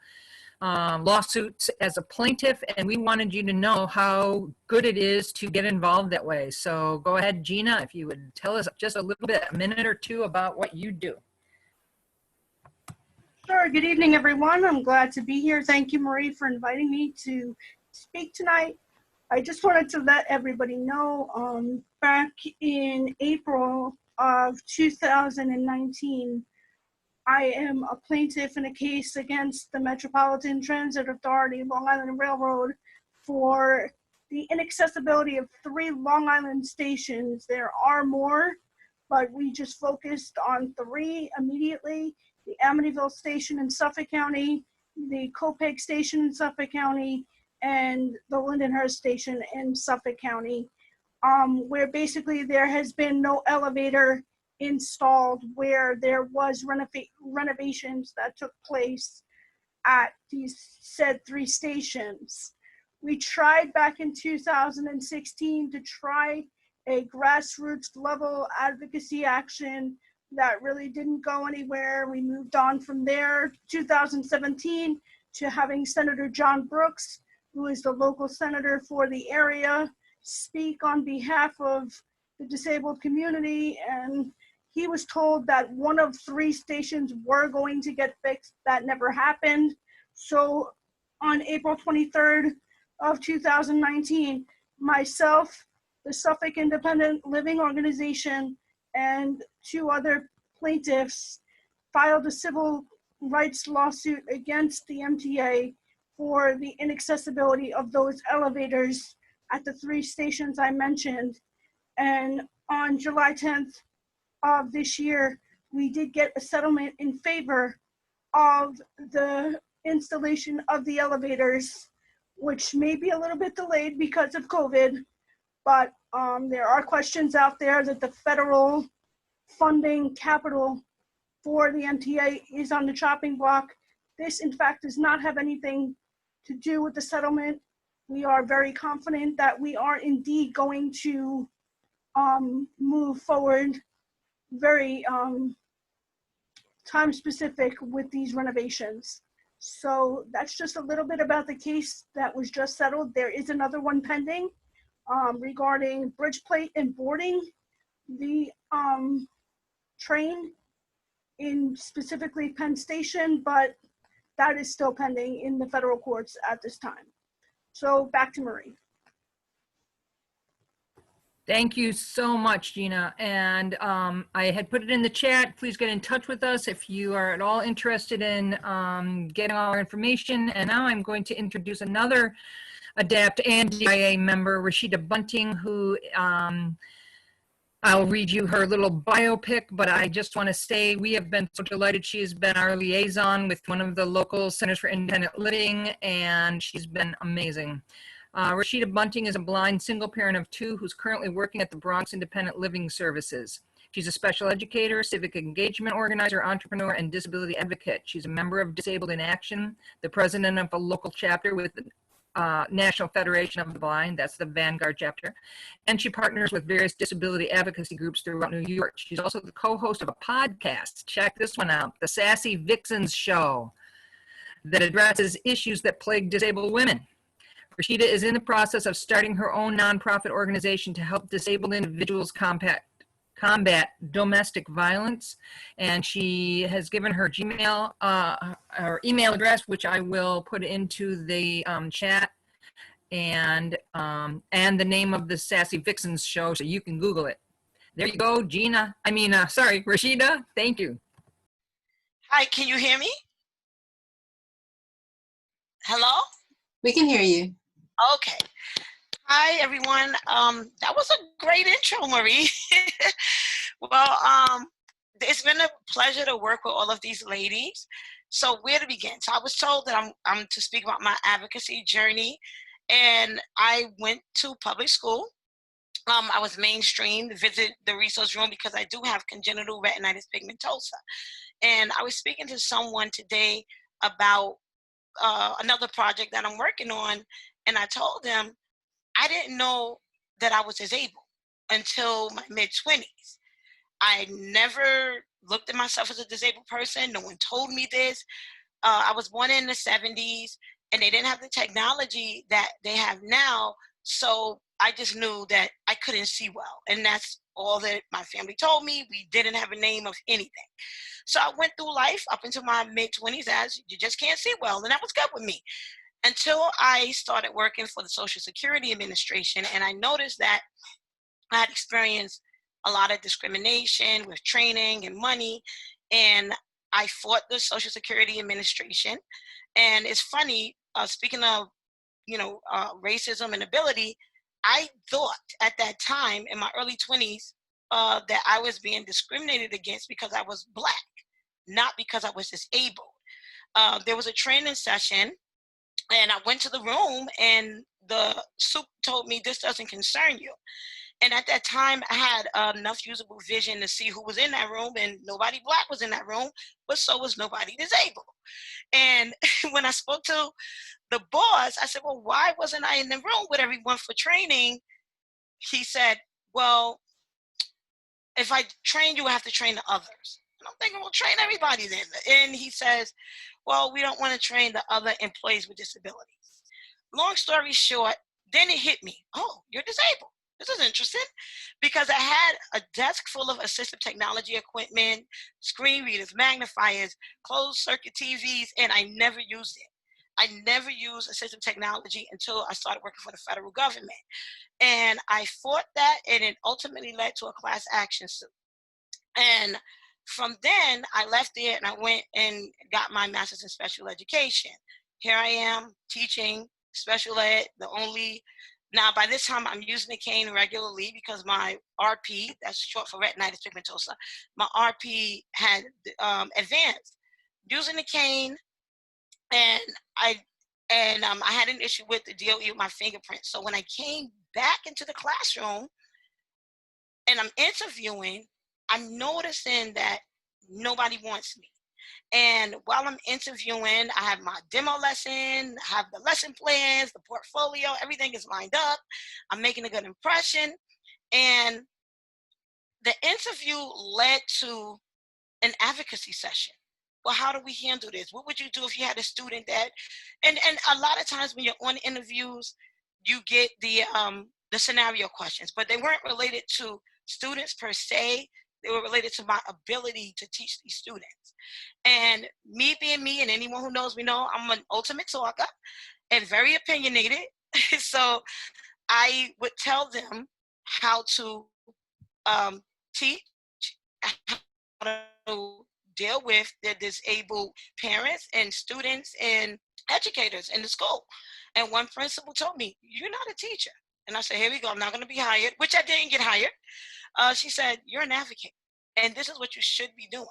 lawsuits as a plaintiff, and we wanted you to know how good it is to get involved that way. So go ahead, Gina, if you would tell us just a little bit, a minute or two about what you do. Sure. Good evening, everyone. I'm glad to be here. Thank you, Marie, for inviting me to speak tonight. I just wanted to let everybody know, back in April of 2019, I am a plaintiff in a case against the Metropolitan Transit Authority, Long Island Railroad, for the inaccessibility of 3 Long Island stations. There are more, but we just focused on 3 immediately: the Amityville station in Suffolk County, the Copeg station in Suffolk County, and the Lindenhurst station in Suffolk County, where basically there has been no elevator installed, where there was renovations that took place at these said 3 stations. We tried back in 2016 to try a grassroots level advocacy action that really didn't go anywhere. We moved on from there, 2017, to having Senator John Brooks, who is the local senator for the area, speak on behalf of the disabled community, and he was told that 1 of 3 stations were going to get fixed. That never happened. So on April 23rd of 2019, myself, the Suffolk Independent Living Organization, and 2 other plaintiffs filed a civil rights lawsuit against the MTA for the inaccessibility of those elevators at the 3 stations I mentioned. And on July 10th of this year, we did get a settlement in favor of the installation of the elevators, which may be a little bit delayed because of COVID, but there are questions out there that the federal funding capital for the MTA is on the chopping block. This, in fact, does not have anything to do with the settlement. We are very confident that we are indeed going to move forward very time specific with these renovations. So that's just a little bit about the case that was just settled. There is another one pending regarding bridge plate and boarding the train in specifically Penn Station, but that is still pending in the federal courts at this time. So back to Marie. Thank you so much, Gina. And I had put it in the chat. Please get in touch with us if you are at all interested in getting all our information. And now I'm going to introduce another ADAPT and DIA member, Rashida Bunting, who I'll read you her little biopic, but I just want to say we have been so delighted. She has been our liaison with one of the local centers for independent living, and she's been amazing. Rashida Bunting is a blind single parent of 2 who's currently working at the Bronx Independent Living Services. She's a special educator, civic engagement organizer, entrepreneur, and disability advocate. She's a member of Disabled in Action, the president of a local chapter with the National Federation of the Blind, that's the Vanguard chapter, and she partners with various disability advocacy groups throughout New York. She's also the co-host of a podcast, check this one out, The Sassy Vixens Show, that addresses issues that plague disabled women. Rashida is in the process of starting her own nonprofit organization to help disabled individuals combat domestic violence, and she has given her Gmail, her email address, which I will put into the chat, and the name of the Sassy Vixens Show, so you can Google it. There you go, Gina. Sorry, Rashida. Thank you. Hi, can you hear me? Hello? We can hear you. Okay. Hi, everyone. That was a great intro, Marie. Well, it's been a pleasure to work with all of these ladies. So where to begin? So I was told that I'm to speak about my advocacy journey, and I went to public school. I was mainstreamed to visit the resource room because I do have congenital retinitis pigmentosa. And I was speaking to someone today about another project that I'm working on, and I told them I didn't know that I was disabled until my mid-20s. I never looked at myself as a disabled person. No one told me this. I was born in the 70s, and they didn't have the technology that they have now. So I just knew that I couldn't see well. And that's all that my family told me. We didn't have a name of anything. So I went through life up until my mid-20s as you just can't see well. And that was good with me until I started working for the Social Security Administration. And I noticed that I had experienced a lot of discrimination with training and money. And I fought the Social Security Administration. And it's funny, speaking of, racism and ability, I thought at that time in my early 20s that I was being discriminated against because I was Black, not because I was disabled. There was a training session, and I went to the room, and the soup told me, this doesn't concern you. And at that time, I had enough usable vision to see who was in that room, and nobody Black was in that room, but so was nobody disabled. And when I spoke to the boss, I said, well, why wasn't I in the room with everyone for training? He said, well, if I train you, I have to train the others. And I'm thinking, well, train everybody then. And he says, well, we don't want to train the other employees with disabilities. Long story short, then it hit me. Oh, you're disabled. This is interesting, because I had a desk full of assistive technology equipment, screen readers, magnifiers, closed circuit TVs, and I never used it. I never used assistive technology until I started working for the federal government. And I fought that, and it ultimately led to a class action suit. And from then, I left there and I went and got my master's in special education. Here I am teaching special ed, now by this time I'm using the cane regularly because my RP, that's short for retinitis pigmentosa, my RP had advanced. Using the cane, and I had an issue with the DOE with my fingerprint. So when I came back into the classroom and I'm interviewing, I'm noticing that nobody wants me. And while I'm interviewing, I have my demo lesson, I have the lesson plans, the portfolio, everything is lined up. I'm making a good impression. And the interview led to an advocacy session. Well, how do we handle this? What would you do if you had a student that, and a lot of times when you're on interviews, you get the scenario questions, but they weren't related to students per se. They were related to my ability to teach these students. And me being me, and anyone who knows me know, I'm an ultimate talker and very opinionated. So I would tell them how to teach, how to deal with the disabled parents and students and educators in the school. And one principal told me, "You're not a teacher." And I said, "Here we go. I'm not going to be hired," which I didn't get hired. She said, "You're an advocate, and this is what you should be doing."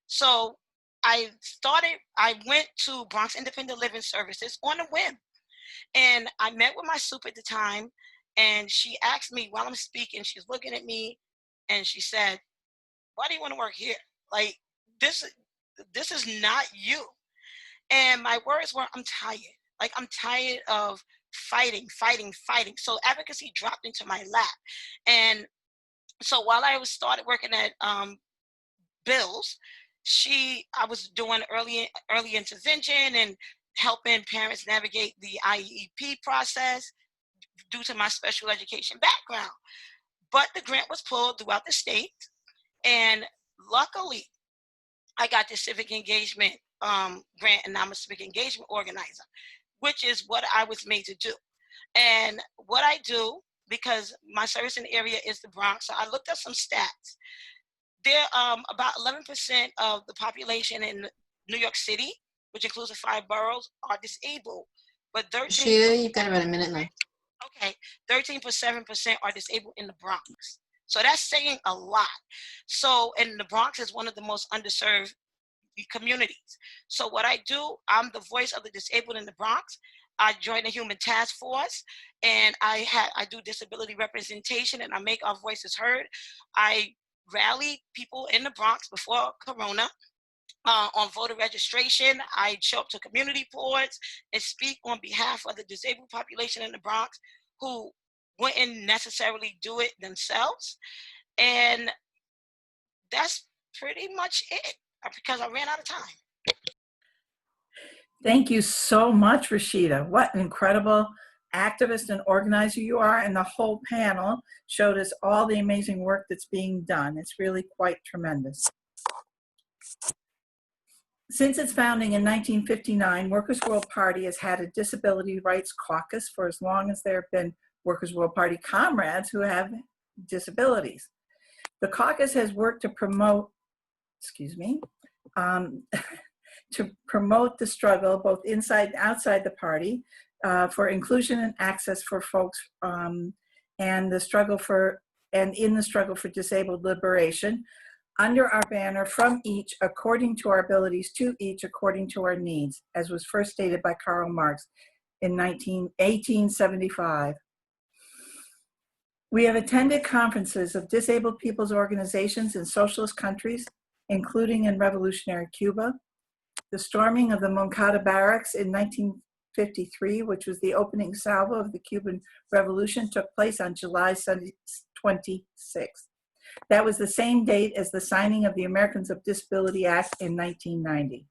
So I went to Bronx Independent Living Services on a whim. And I met with my soup at the time, and she asked me while I'm speaking, she's looking at me, and she said, "Why do you want to work here? Like, this is not you." And my words were, "I'm tired. Like, I'm tired of fighting. So advocacy dropped into my lap. And so while I started working at Bills, I was doing early intervention and helping parents navigate the IEP process due to my special education background. But the grant was pulled throughout the state, and luckily, I got the civic engagement grant, and I'm a civic engagement organizer, which is what I was made to do. And what I do, because my servicing area is the Bronx, so I looked up some stats. There about 11% of the population in New York City, which includes the 5 boroughs, are disabled. But 13%, Rashida, you've got about a minute left. Okay, 13.7% are disabled in the Bronx. So that's saying a lot. So, and the Bronx is one of the most underserved communities. So what I do, I'm the voice of the disabled in the Bronx. I joined the Human Task Force, and I do disability representation, and I make our voices heard. I rally people in the Bronx before Corona on voter registration. I show up to community boards and speak on behalf of the disabled population in the Bronx who wouldn't necessarily do it themselves. And that's pretty much it, because I ran out of time. Thank you so much, Rashida. What an incredible activist and organizer you are. And the whole panel showed us all the amazing work that's being done. It's really quite tremendous. Since its founding in 1959, Workers' World Party has had a Disability Rights Caucus for as long as there have been Workers' World Party comrades who have disabilities. The caucus has worked to promote, to promote the struggle both inside and outside the party for inclusion and access for folks, and in the struggle for disabled liberation, under our banner, "From each according to our abilities, to each according to our needs," as was first stated by Karl Marx in 1875. We have attended conferences of disabled people's organizations in socialist countries, including in revolutionary Cuba. The storming of the Moncada barracks in 1953, which was the opening salvo of the Cuban Revolution, took place on July 26th. That was the same date as the signing of the Americans with Disability Act in 1990.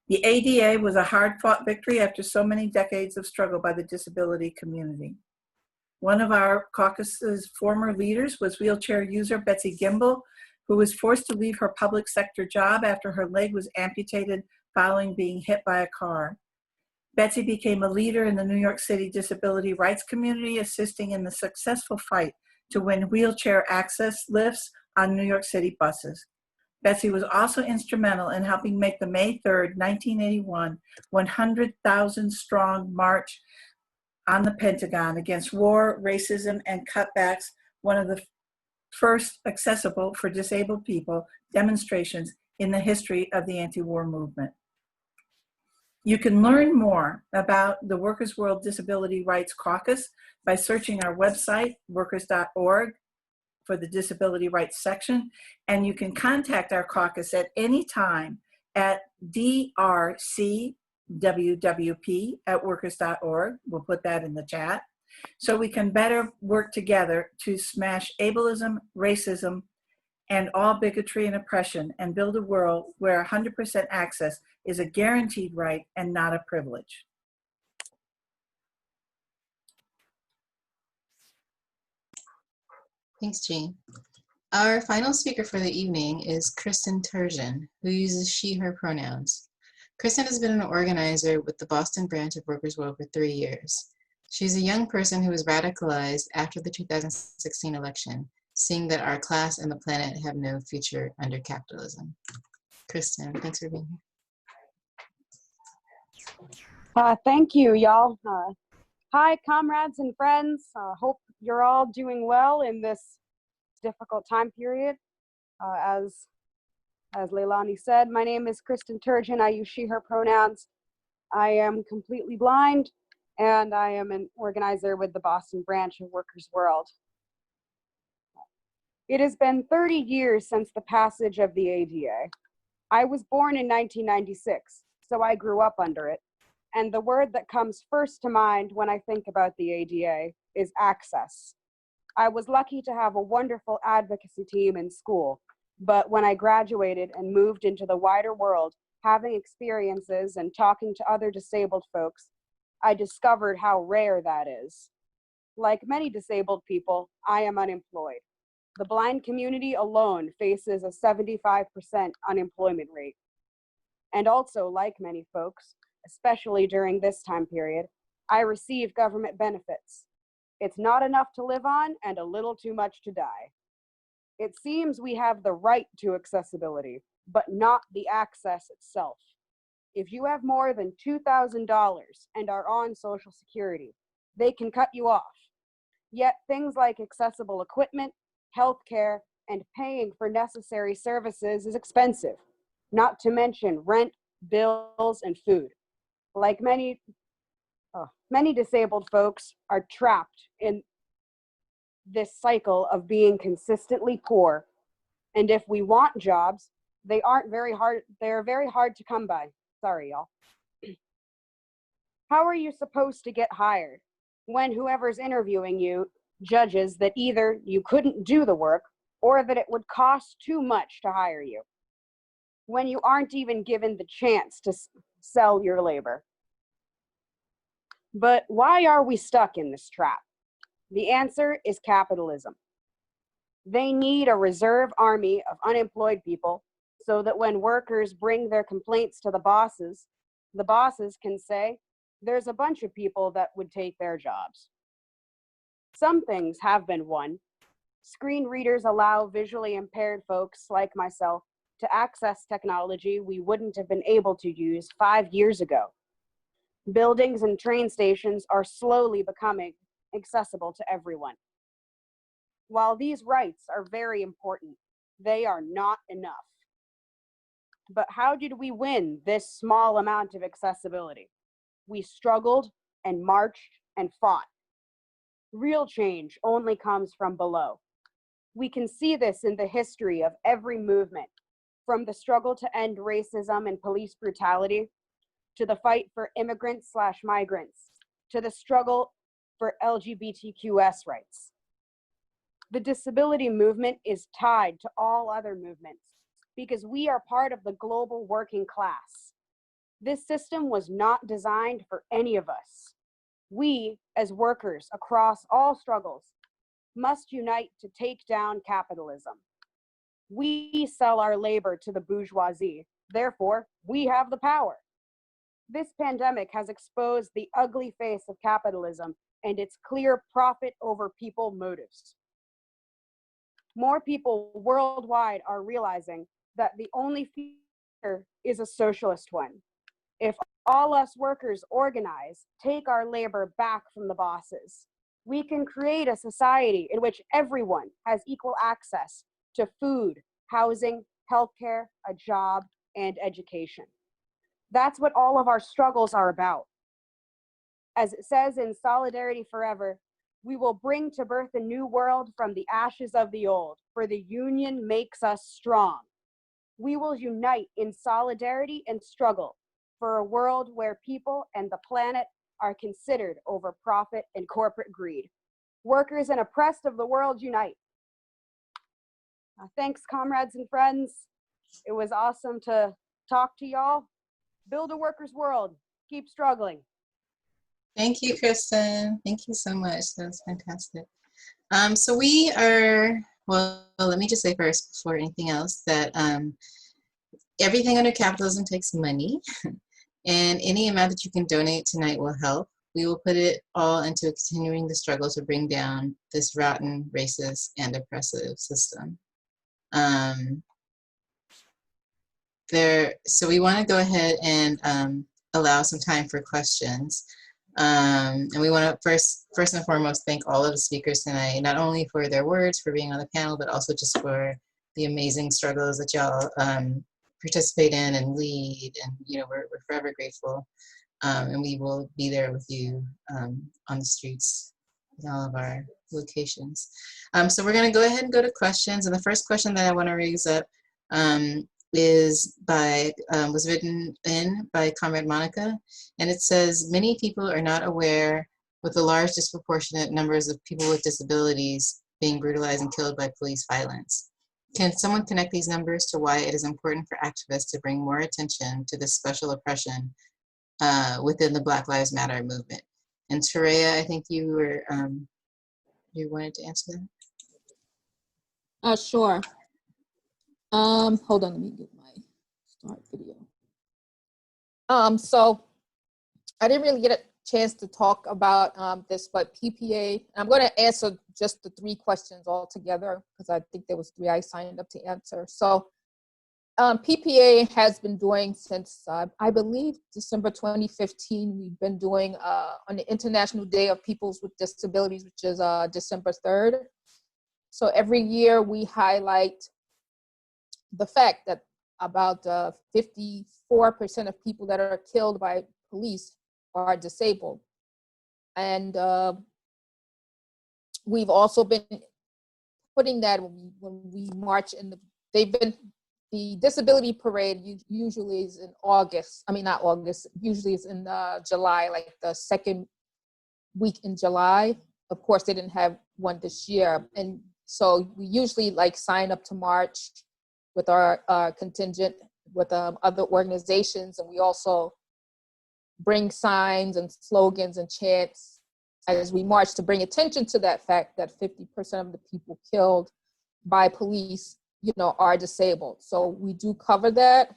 The ADA was a hard-fought victory after so many decades of struggle by the disability community. One of our caucus's former leaders was wheelchair user Betsy Gimble, who was forced to leave her public sector job after her leg was amputated following being hit by a car. Betsy became a leader in the New York City disability rights community, assisting in the successful fight to win wheelchair access lifts on New York City buses. Betsy was also instrumental in helping make the May 3rd, 1981, 100,000 strong march on the Pentagon against war, racism, and cutbacks one of the first accessible for disabled people demonstrations in the history of the anti-war movement. You can learn more about the Workers' World Disability Rights Caucus by searching our website, workers.org, for the Disability Rights section, and you can contact our caucus at any time at drcwwp@workers.org. We'll put that in the chat, so we can better work together to smash ableism, racism, and all bigotry and oppression, and build a world where 100% access is a guaranteed right and not a privilege. Thanks, Jean. Our final speaker for the evening is Kristen Turjan, who uses she, her pronouns. Kristen has been an organizer with the Boston branch of Workers' World for 3 years. She's a young person who was radicalized after the 2016 election, seeing that our class and the planet have no future under capitalism. Kristen, thanks for being here. Thank you, y'all. Hi, comrades and friends. Hope you're all doing well in this difficult time period. As Leilani said, my name is Kristen Turjan. I use she, her pronouns. I am completely blind, and I am an organizer with the Boston branch of Workers' World. It has been 30 years since the passage of the ADA. I was born in 1996, so I grew up under it. And the word that comes first to mind when I think about the ADA is access. I was lucky to have a wonderful advocacy team in school, but when I graduated and moved into the wider world, having experiences and talking to other disabled folks, I discovered how rare that is. Like many disabled people, I am unemployed. The blind community alone faces a 75% unemployment rate. And also, like many folks, especially during this time period, I receive government benefits. It's not enough to live on and a little too much to die. It seems we have the right to accessibility, but not the access itself. If you have more than $2,000 and are on Social Security, they can cut you off. Yet things like accessible equipment, healthcare, and paying for necessary services is expensive, not to mention rent, bills, and food. Like many disabled folks are trapped in this cycle of being consistently poor. And if we want jobs, they're very hard to come by. Sorry, y'all. How are you supposed to get hired when whoever's interviewing you judges that either you couldn't do the work or that it would cost too much to hire you, when you aren't even given the chance to sell your labor? But why are we stuck in this trap? The answer is capitalism. They need a reserve army of unemployed people so that when workers bring their complaints to the bosses can say, there's a bunch of people that would take their jobs. Some things have been won. Screen readers allow visually impaired folks like myself to access technology we wouldn't have been able to use 5 years ago. Buildings and train stations are slowly becoming accessible to everyone. While these rights are very important, they are not enough. But how did we win this small amount of accessibility? We struggled and marched and fought. Real change only comes from below. We can see this in the history of every movement, from the struggle to end racism and police brutality, to the fight for immigrants/migrants, to the struggle for LGBTQS rights. The disability movement is tied to all other movements because we are part of the global working class. This system was not designed for any of us. We, as workers across all struggles, must unite to take down capitalism. We sell our labor to the bourgeoisie, therefore, we have the power. This pandemic has exposed the ugly face of capitalism and its clear profit over people motives. More people worldwide are realizing that the only future is a socialist one. If all us workers organize, take our labor back from the bosses, we can create a society in which everyone has equal access to food, housing, healthcare, a job, and education. That's what all of our struggles are about. As it says in Solidarity Forever, we will bring to birth a new world from the ashes of the old, for the union makes us strong. We will unite in solidarity and struggle for a world where people and the planet are considered over profit and corporate greed. Workers and oppressed of the world unite. Thanks, comrades and friends. It was awesome to talk to y'all. Build a workers' world. Keep struggling. Thank you, Kristen. Thank you so much. That was fantastic. So we are, well, let me just say first, before anything else, that everything under capitalism takes money, and any amount that you can donate tonight will help. We will put it all into continuing the struggle to bring down this rotten, racist, and oppressive system. So we want to go ahead and allow some time for questions. And we want to first and foremost thank all of the speakers tonight, not only for their words, for being on the panel, but also just for the amazing struggles that y'all participate in and lead. And we're forever grateful. And we will be there with you on the streets in all of our locations. So we're going to go ahead and go to questions. And the first question that I want to raise up was written in by Comrade Monica, and it says, many people are not aware with the large disproportionate numbers of people with disabilities being brutalized and killed by police violence. Can someone connect these numbers to why it is important for activists to bring more attention to this special oppression within the Black Lives Matter movement? And Tareya, I think you were, you wanted to answer that? Sure. Hold on, let me get my start video. So I didn't really get a chance to talk about this, but PPA, I'm going to answer just the 3 questions all together because I think there was 3 I signed up to answer. So PPA has been doing since, I believe, December 2015, we've been doing on the International Day of Peoples with Disabilities, which is December 3rd. So every year we highlight the fact that about 54% of people that are killed by police are disabled. And we've also been putting that when we march in the disability parade usually is in August. I mean, not August, usually it's in July, like the second week in July. Of course, they didn't have one this year. And so we usually sign up to march with our contingent with other organizations. And we also bring signs and slogans and chants as we march to bring attention to that fact that 50% of the people killed by police, are disabled. So we do cover that.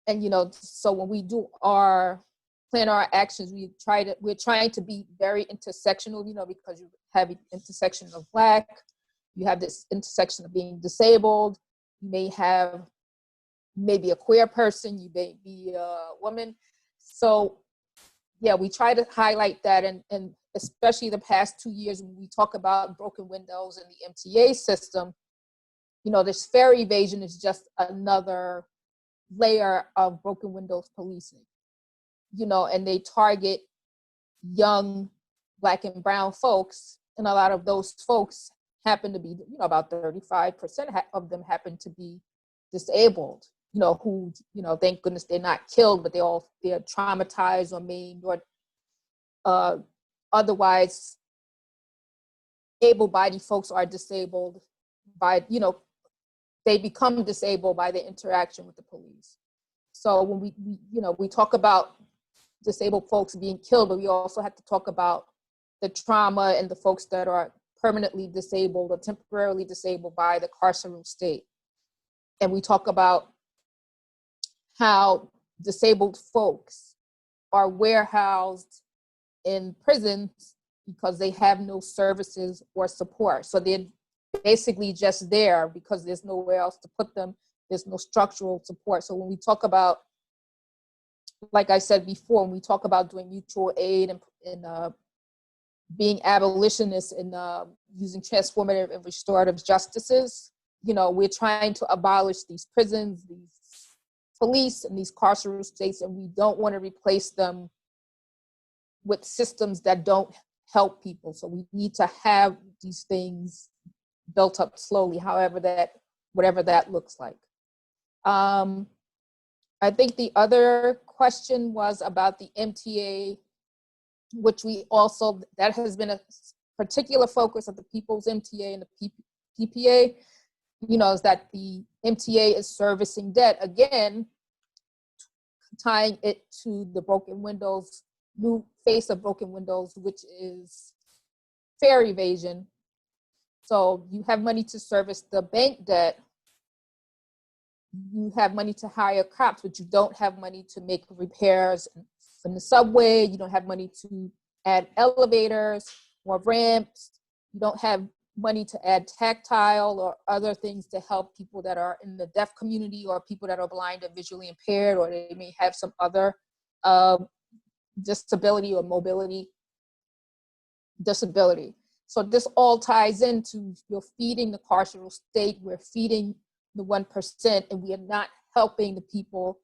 And, so when we do plan our actions, we're trying to be very intersectional, because you have an intersection of Black, you have this intersection of being disabled, you may have maybe a queer person, you may be a woman. So yeah, we try to highlight that, and especially the past 2 years when we talk about broken windows in the MTA system, this fare evasion is just another layer of broken windows policing, and they target young Black and brown folks, and a lot of those folks happen to be, about 35% of them happen to be disabled, who, thank goodness they're not killed, but they're traumatized or maimed or otherwise able-bodied folks are disabled by, they become disabled by the interaction with the police. So when we talk about disabled folks being killed, but we also have to talk about the trauma and the folks that are permanently disabled or temporarily disabled by the carceral state. And we talk about how disabled folks are warehoused in prisons because they have no services or support. So they're basically just there because there's nowhere else to put them. There's no structural support. So when we talk about, like I said before, when we talk about doing mutual aid and being abolitionists and using transformative and restorative justices, we're trying to abolish these prisons, these police, and these carceral states, and we don't want to replace them with systems that don't help people. So we need to have these things built up slowly, whatever that looks like. I think the other question was about the MTA, which that has been a particular focus of the People's MTA and the PPA, is that the MTA is servicing debt, again, tying it to the broken windows, new face of broken windows, which is fare evasion. So you have money to service the bank debt, you have money to hire cops, but you don't have money to make repairs and in the subway, you don't have money to add elevators or ramps, you don't have money to add tactile or other things to help people that are in the deaf community or people that are blind or visually impaired, or they may have some other disability or mobility disability. So this all ties into, you're feeding the carceral state, we're feeding the 1%, and we are not helping the people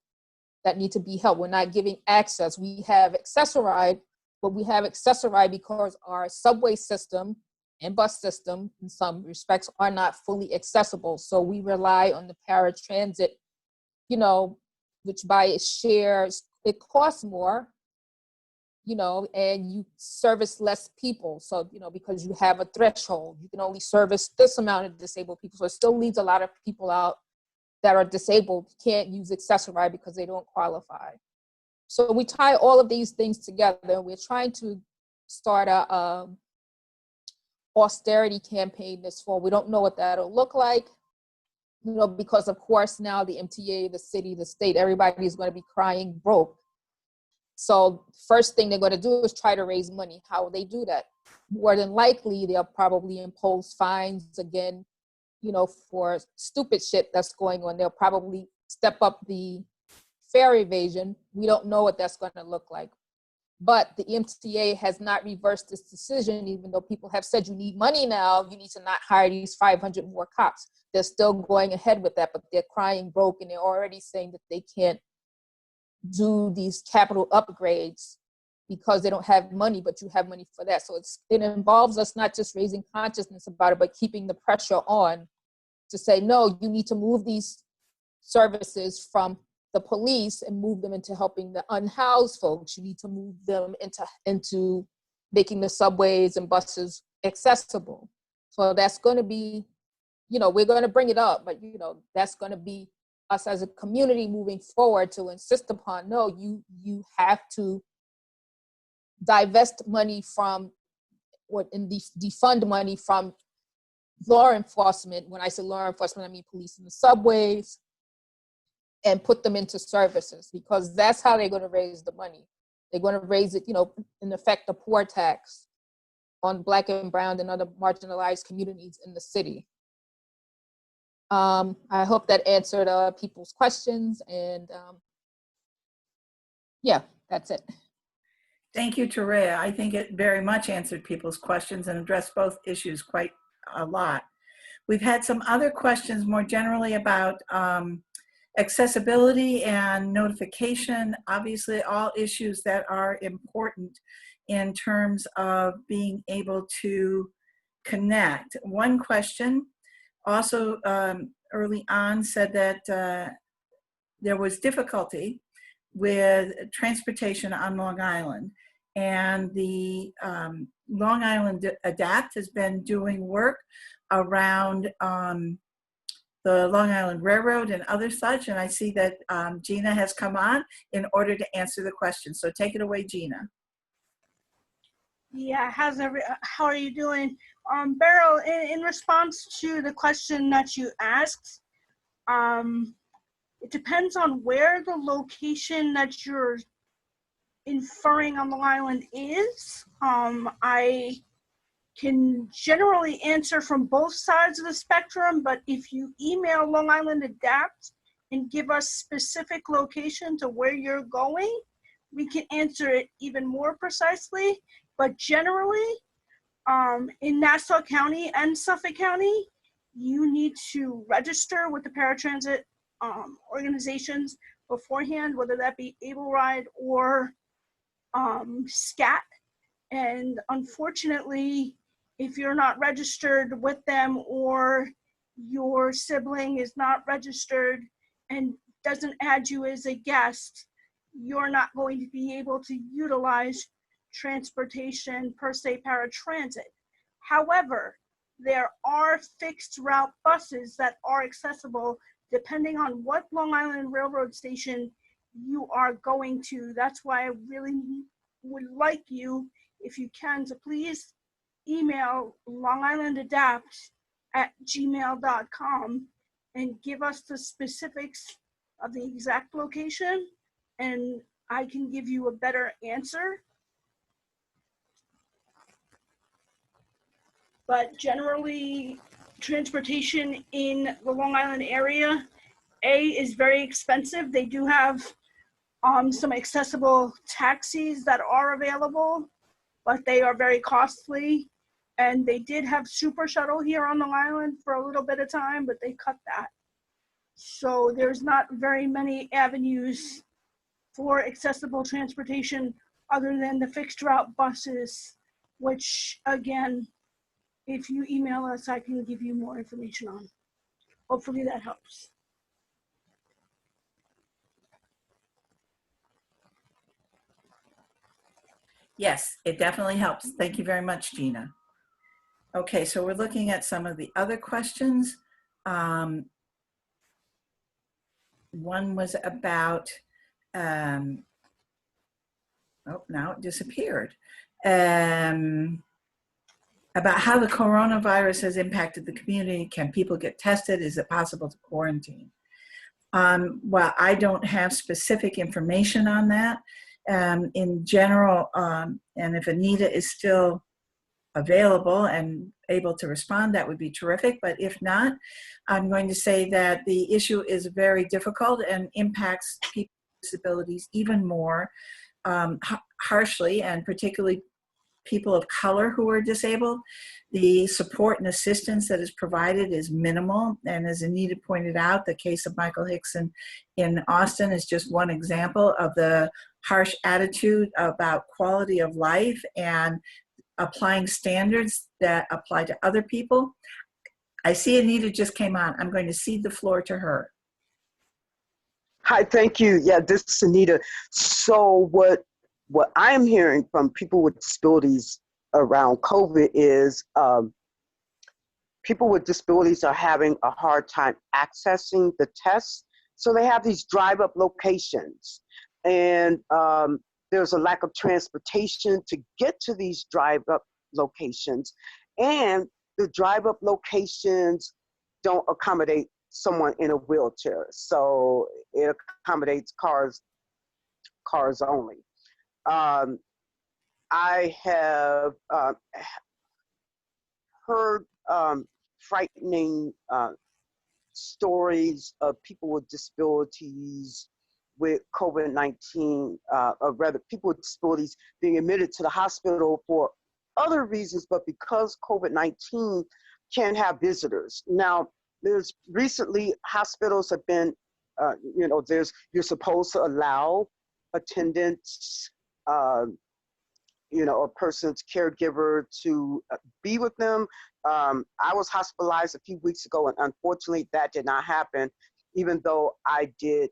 that need to be helped. We're not giving access. We have accessorized, but we have accessorized because our subway system and bus system in some respects are not fully accessible. So we rely on the paratransit, you know, which by its shares, it costs more, you know, and you service less people. So, you know, because you have a threshold, you can only service this amount of disabled people. So it still leaves a lot of people out that are disabled, can't use Accessorize because they don't qualify. So we tie all of these things together. We're trying to start a austerity campaign this fall. We don't know what that'll look like, you know, because of course now the MTA, the city, the state, everybody's going to be crying broke. So first thing they're going to do is try to raise money. How will they do that? More than likely, they'll probably impose fines again, you know, for stupid shit that's going on. They'll probably step up the fare evasion. We don't know what that's going to look like. But the MTA has not reversed this decision, even though people have said you need money now, you need to not hire these 500 more cops. They're still going ahead with that, but they're crying broke and they're already saying that they can't do these capital upgrades because they don't have money, but you have money for that. So it involves us not just raising consciousness about it, but keeping the pressure on to say, no, you need to move these services from the police and move them into helping the unhoused folks. You need to move them into making the subways and buses accessible. So that's going to be, you know, we're going to bring it up, but, you know, that's going to be us as a community moving forward to insist upon, no, you have to divest money from, or defund money from law enforcement. When I say law enforcement, I mean police in the subways, and put them into services, because that's how they're going to raise the money. They're going to raise it, you know, in effect, the poor tax on Black and brown and other marginalized communities in the city. I hope that answered people's questions, and yeah, that's it. Thank you, Terea. I think it very much answered people's questions and addressed both issues quite a lot. We've had some other questions more generally about accessibility and notification, obviously all issues that are important in terms of being able to connect. One question also early on said that there was difficulty with transportation on Long Island, and the Long Island ADAPT has been doing work around the Long Island Railroad and other such, and I see that Gina has come on in order to answer the question. So take it away, Gina. Yeah, how are you doing? Beryl, in response to the question that you asked, it depends on where the location that you're inferring on Long Island is. I can generally answer from both sides of the spectrum, but if you email Long Island ADAPT and give us specific location to where you're going, we can answer it even more precisely. But generally, in Nassau County and Suffolk County, you need to register with the paratransit organizations beforehand, whether that be able-bodied or SCAT. And unfortunately, if you're not registered with them, or your sibling is not registered and doesn't add you as a guest, you're not going to be able to utilize transportation per se paratransit. However, there are fixed route buses that are accessible depending on what Long Island Railroad station you are going to. That's why I really would like you, if you can, to please email longislandadapt@gmail.com and give us the specifics of the exact location, and I can give you a better answer. But generally, transportation in the Long Island area, is very expensive. They do have some accessible taxis that are available, but they are very costly. And they did have Super Shuttle here on Long Island for a little bit of time, but they cut that. So there's not very many avenues for accessible transportation other than the fixed route buses, which again, if you email us, I can give you more information on. Hopefully that helps. Yes, it definitely helps. Thank you very much, Gina. Okay, so we're looking at some of the other questions. One was about, oh, now it disappeared. About how the coronavirus has impacted the community. Can people get tested? Is it possible to quarantine? Well, I don't have specific information on that. In general, and if Anita is still available and able to respond, that would be terrific. But if not, I'm going to say that the issue is very difficult and impacts people with disabilities even more harshly, and particularly people of color who are disabled. The support and assistance that is provided is minimal. And as Anita pointed out, the case of Michael Hickson in Austin is just one example of the harsh attitude about quality of life and applying standards that apply to other people. I see Anita just came on. I'm going to cede the floor to her. Hi, thank you. Yeah, this is Anita. So what I'm hearing from people with disabilities around COVID is people with disabilities are having a hard time accessing the tests. So they have these drive-up locations, and there's a lack of transportation to get to these drive-up locations, and the drive-up locations don't accommodate someone in a wheelchair. So it accommodates cars only. I have heard frightening stories of people with disabilities with COVID-19, or rather people with disabilities being admitted to the hospital for other reasons, but because COVID-19 can't have visitors. Now, there's recently hospitals have been, you're supposed to allow attendants, a person's caregiver to be with them. I was hospitalized a few weeks ago, and unfortunately that did not happen, even though I did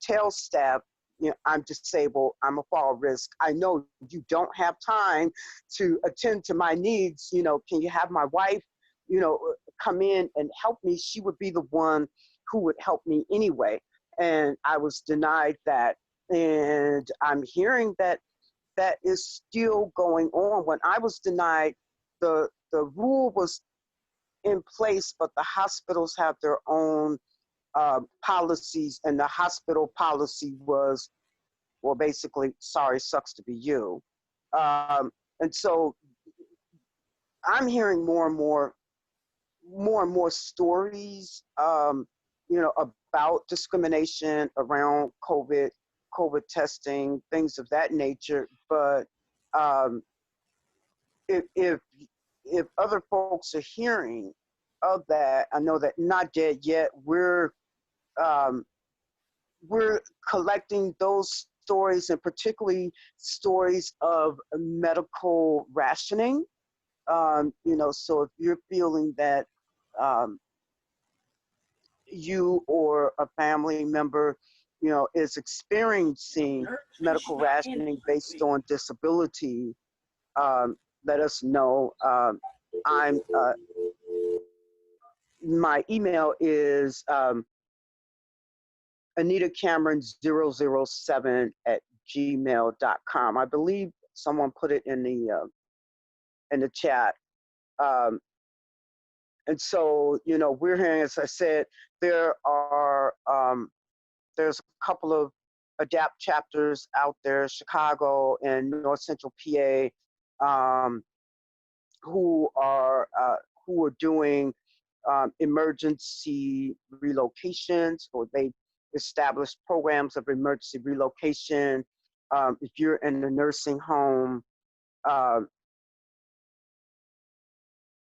tell staff, I'm disabled, I'm a fall risk. I know you don't have time to attend to my needs. Can you have my wife, come in and help me? She would be the one who would help me anyway. And I was denied that. And I'm hearing that is still going on. When I was denied, the rule was in place, but the hospitals have their own policies, and the hospital policy was, well, basically, sorry, sucks to be you. And so I'm hearing more and more stories, about discrimination around COVID testing, things of that nature. But if other folks are hearing of that, I know that Not Dead Yet, we're collecting those stories, and particularly stories of medical rationing. So if you're feeling that you or a family member, is experiencing medical rationing based on disability, let us know. My email is AnitaCameron007@gmail.com. I believe someone put it in the chat. And so, we're hearing, as I said, there's a couple of ADAPT chapters out there, Chicago and North Central PA, who are doing emergency relocations, or they established programs of emergency relocation. If you're in a nursing home,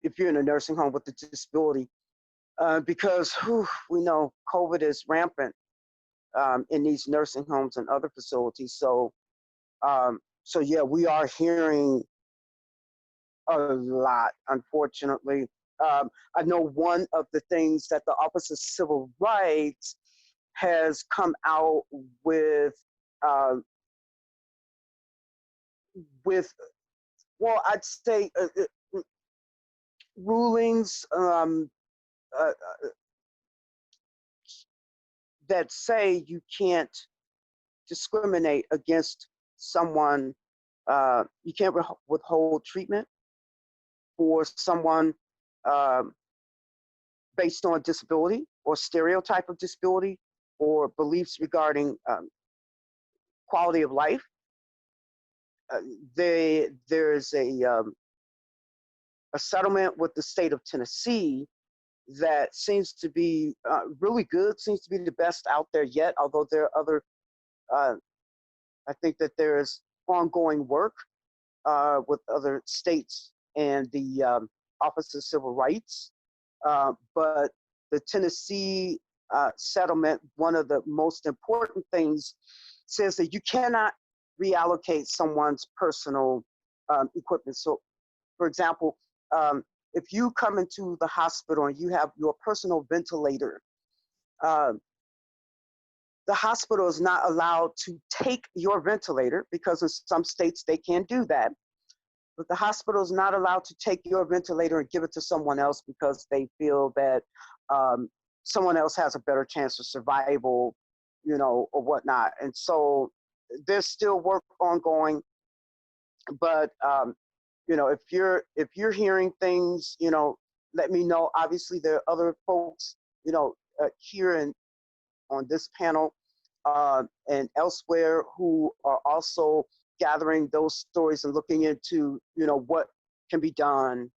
with a disability, because we know COVID is rampant in these nursing homes and other facilities. So yeah, we are hearing a lot, unfortunately. I know one of the things that the Office of Civil Rights has come out with, well, I'd say rulings that say you can't discriminate against someone, you can't withhold treatment for someone based on disability or stereotype of disability or beliefs regarding quality of life. There's a settlement with the state of Tennessee that seems to be really good, seems to be the best out there yet, although there are other, I think that there is ongoing work with other states and the Office of Civil Rights. But the Tennessee settlement, one of the most important things, says that you cannot reallocate someone's personal equipment. So, for example, if you come into the hospital and you have your personal ventilator, the hospital is not allowed to take your ventilator, because in some states they can do that. But the hospital is not allowed to take your ventilator and give it to someone else because they feel that someone else has a better chance of survival, or whatnot. And so there's still work ongoing. But if you're hearing things, let me know. Obviously, there are other folks, here on this panel and elsewhere who are also gathering those stories and looking into, what can be done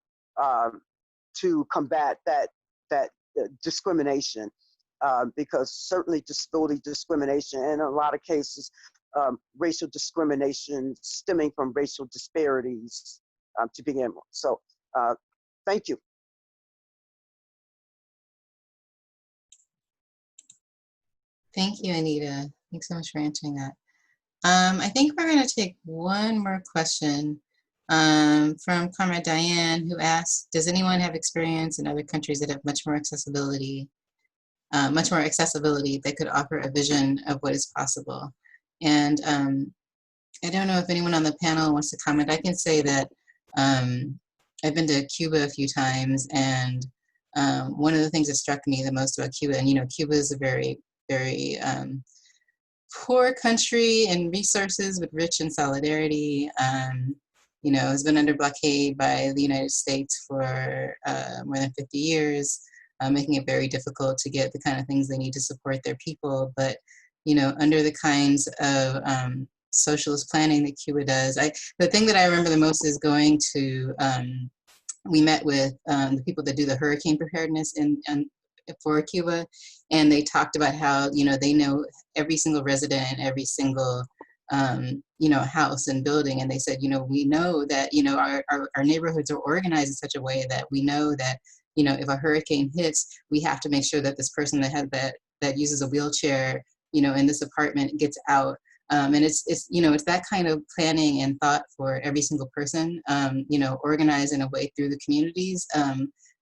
to combat that discrimination, because certainly disability discrimination, and in a lot of cases, racial discrimination stemming from racial disparities to begin with. So thank you. Thank you, Anita. Thanks so much for answering that. I think we're going to take one more question from Comrade Diane, who asked, does anyone have experience in other countries that have much more accessibility that could offer a vision of what is possible? And I don't know if anyone on the panel wants to comment. I can say that I've been to Cuba a few times, and one of the things that struck me the most about Cuba, and Cuba is a very, very poor country in resources, but rich in solidarity. Has been under blockade by the United States for more than 50 years, making it very difficult to get the kind of things they need to support their people. But, under the kinds of socialist planning that Cuba does, the thing that I remember the most is going to, we met with the people that do the hurricane preparedness for Cuba, and they talked about how, they know every single resident, every single house and building, and they said, we know that, our neighborhoods are organized in such a way that we know that, if a hurricane hits, we have to make sure that this person that uses a wheelchair, in this apartment gets out. And it's that kind of planning and thought for every single person, organized in a way through the communities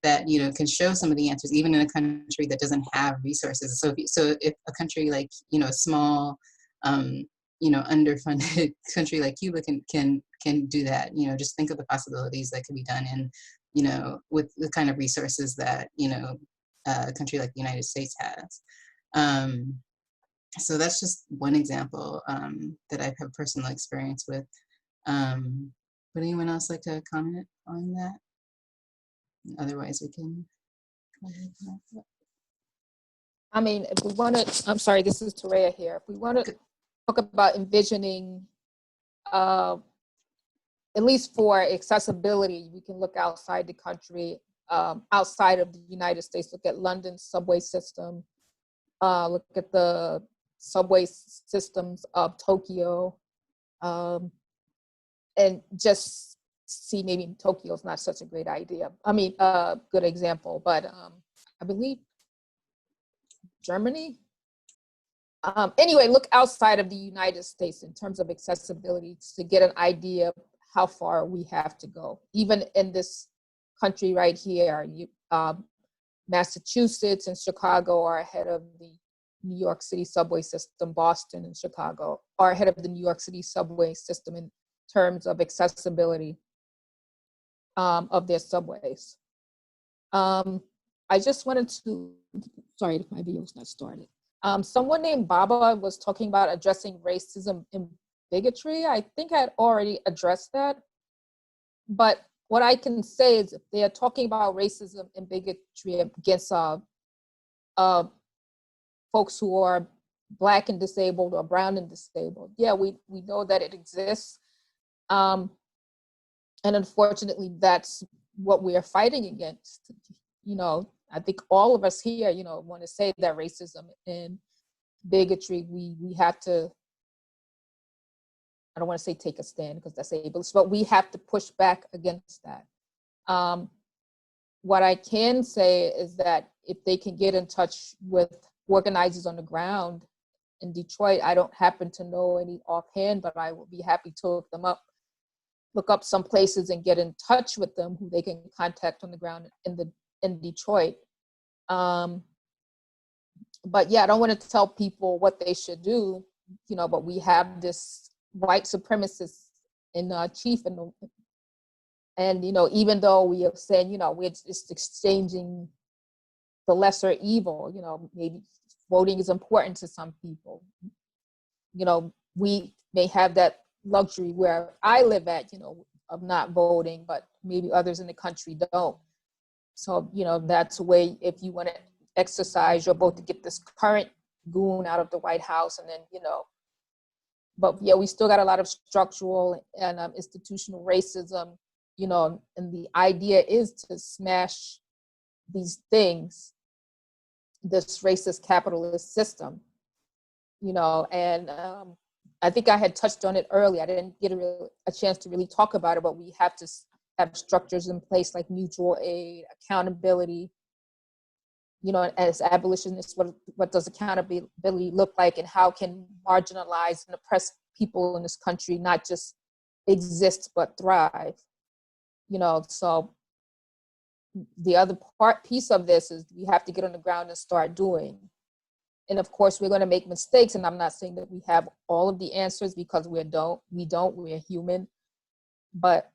that can show some of the answers, even in a country that doesn't have resources. So if a country like a small underfunded country like Cuba can do that, just think of the possibilities that could be done in with the kind of resources that a country like the United States has. So that's just one example that I've had personal experience with. Would anyone else like to comment on that? Otherwise, we can go ahead. I mean, if we want to, I'm sorry, this is Torreya here. If we want to, talk about envisioning, at least for accessibility, we can look outside the country, outside of the United States, look at London's subway system, look at the subway systems of Tokyo, and just see maybe Tokyo's not such a great idea. I mean, good example, but I believe Germany. Anyway, look outside of the United States in terms of accessibility to get an idea of how far we have to go. Even in this country right here, Massachusetts and Chicago are ahead of the New York City subway system. Boston and Chicago are ahead of the New York City subway system in terms of accessibility of their subways. I just wanted to, sorry, my video's not started. Someone named Baba was talking about addressing racism and bigotry. I think I had already addressed that. But what I can say is if they are talking about racism and bigotry against folks who are Black and disabled or brown and disabled, yeah, we know that it exists. And unfortunately, that's what we are fighting against. You know, I think all of us here, you know, want to say that racism and bigotry, we have to, I don't want to say take a stand because that's ableist, but we have to push back against that. What I can say is that if they can get in touch with organizers on the ground in Detroit, I don't happen to know any offhand, but I will be happy to look up some places and get in touch with them who they can contact on the ground in Detroit. But yeah, I don't want to tell people what they should do, you know, but we have this white supremacist in chief, and you know, even though we are saying, you know, we're just exchanging the lesser evil, you know, maybe voting is important to some people. You know, we may have that luxury where I live at, you know, of not voting, but maybe others in the country don't. So, you know, that's a way if you want to exercise your vote to get this current goon out of the White House, and then, you know, but yeah, we still got a lot of structural and institutional racism, you know, and the idea is to smash these things, this racist capitalist system, you know, and I think I had touched on it earlier. I didn't get a chance to really talk about it, but we have to have structures in place like mutual aid, accountability. You know, as abolitionists, what does accountability look like, and how can marginalized and oppressed people in this country not just exist but thrive? You know, so the other piece of this is we have to get on the ground and start doing. And of course, we're going to make mistakes, and I'm not saying that we have all of the answers because we're human. But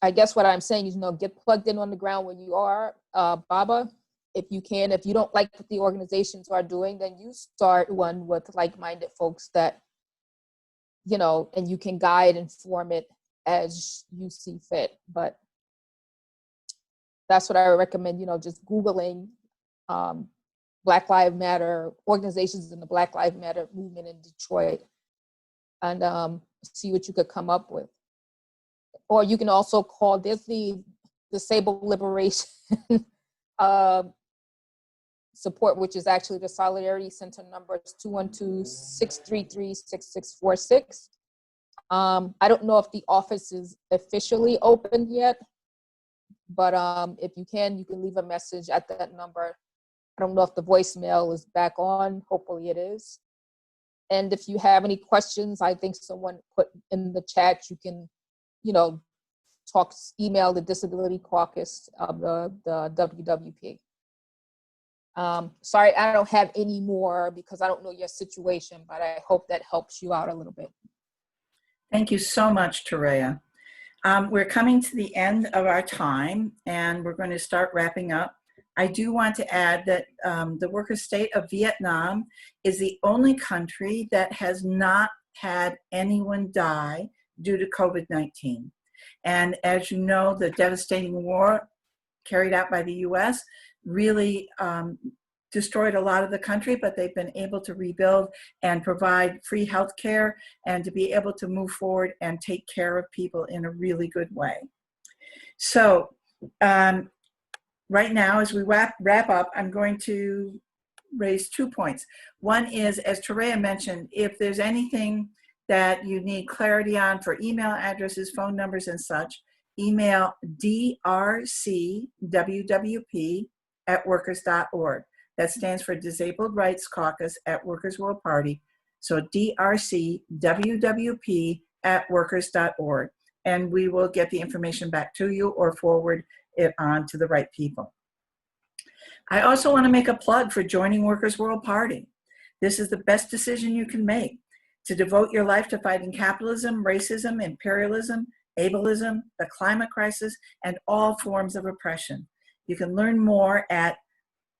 I guess what I'm saying is, you know, get plugged in on the ground where you are, Baba, if you can. If you don't like what the organizations are doing, then you start one with like-minded folks that, you know, and you can guide and form it as you see fit. But that's what I recommend, you know, just Googling Black Lives Matter, organizations in the Black Lives Matter movement in Detroit, and see what you could come up with. Or you can also call, there's the Disabled Liberation support, which is actually the Solidarity Center number. It's 212-633-6646. I don't know if the office is officially open yet, but if you can leave a message at that number. I don't know if the voicemail is back on. Hopefully it is. And if you have any questions, I think someone put in the chat, you can, you know, email the Disability Caucus of the WWP. Sorry, I don't have any more because I don't know your situation, but I hope that helps you out a little bit. Thank you so much, Terea. We're coming to the end of our time, and we're going to start wrapping up. I do want to add that the worker state of Vietnam is the only country that has not had anyone die due to COVID-19. And as you know, the devastating war carried out by the US really destroyed a lot of the country, but they've been able to rebuild and provide free health care and to be able to move forward and take care of people in a really good way. So right now, as we wrap up, I'm going to raise 2 points. One is, as Terea mentioned, if there's anything that you need clarity on for email addresses, phone numbers, and such, email drcwwp@workers.org. That stands for Disabled Rights Caucus at Workers' World Party. So drcwwp@workers.org. And we will get the information back to you or forward it on to the right people. I also want to make a plug for joining Workers' World Party. This is the best decision you can make, to devote your life to fighting capitalism, racism, imperialism, ableism, the climate crisis, and all forms of oppression. You can learn more at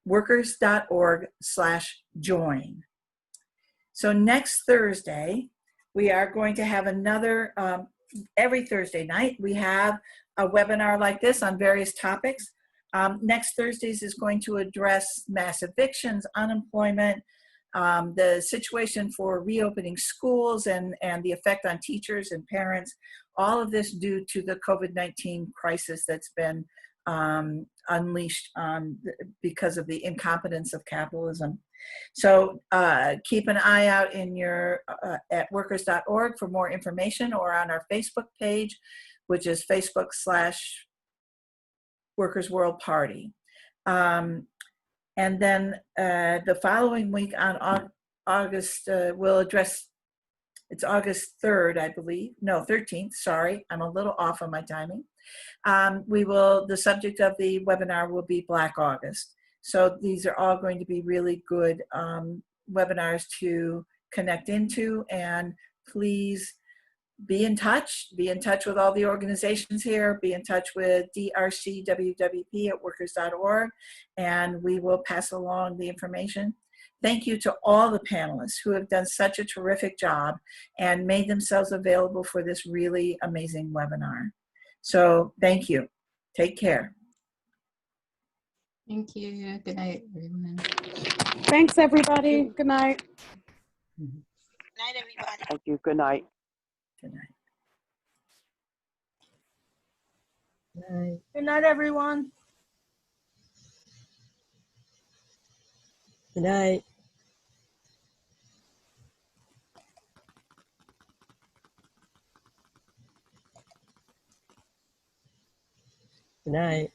workers.org/join. So next Thursday, we are going to have another, every Thursday night, we have a webinar like this on various topics. Next Thursday's is going to address mass evictions, unemployment, the situation for reopening schools and the effect on teachers and parents, all of this due to the COVID-19 crisis that's been unleashed because of the incompetence of capitalism. So keep an eye out in your at workers.org for more information, or on our Facebook page, which is Facebook/Workers World Party. And then the following week on August, we'll address, it's August 3rd, I believe. No, 13th, sorry. I'm a little off on my timing. The subject of the webinar will be Black August. So these are all going to be really good webinars to connect into, and please be in touch with all the organizations here, be in touch with drcwwp@workers.org, and we will pass along the information. Thank you to all the panelists who have done such a terrific job and made themselves available for this really amazing webinar. So thank you. Take care. Thank you. Good night, everyone. Thanks, everybody. Good night. Good night, everybody. Thank you. Good night. Good night. Good night, everyone. Good night. Good night.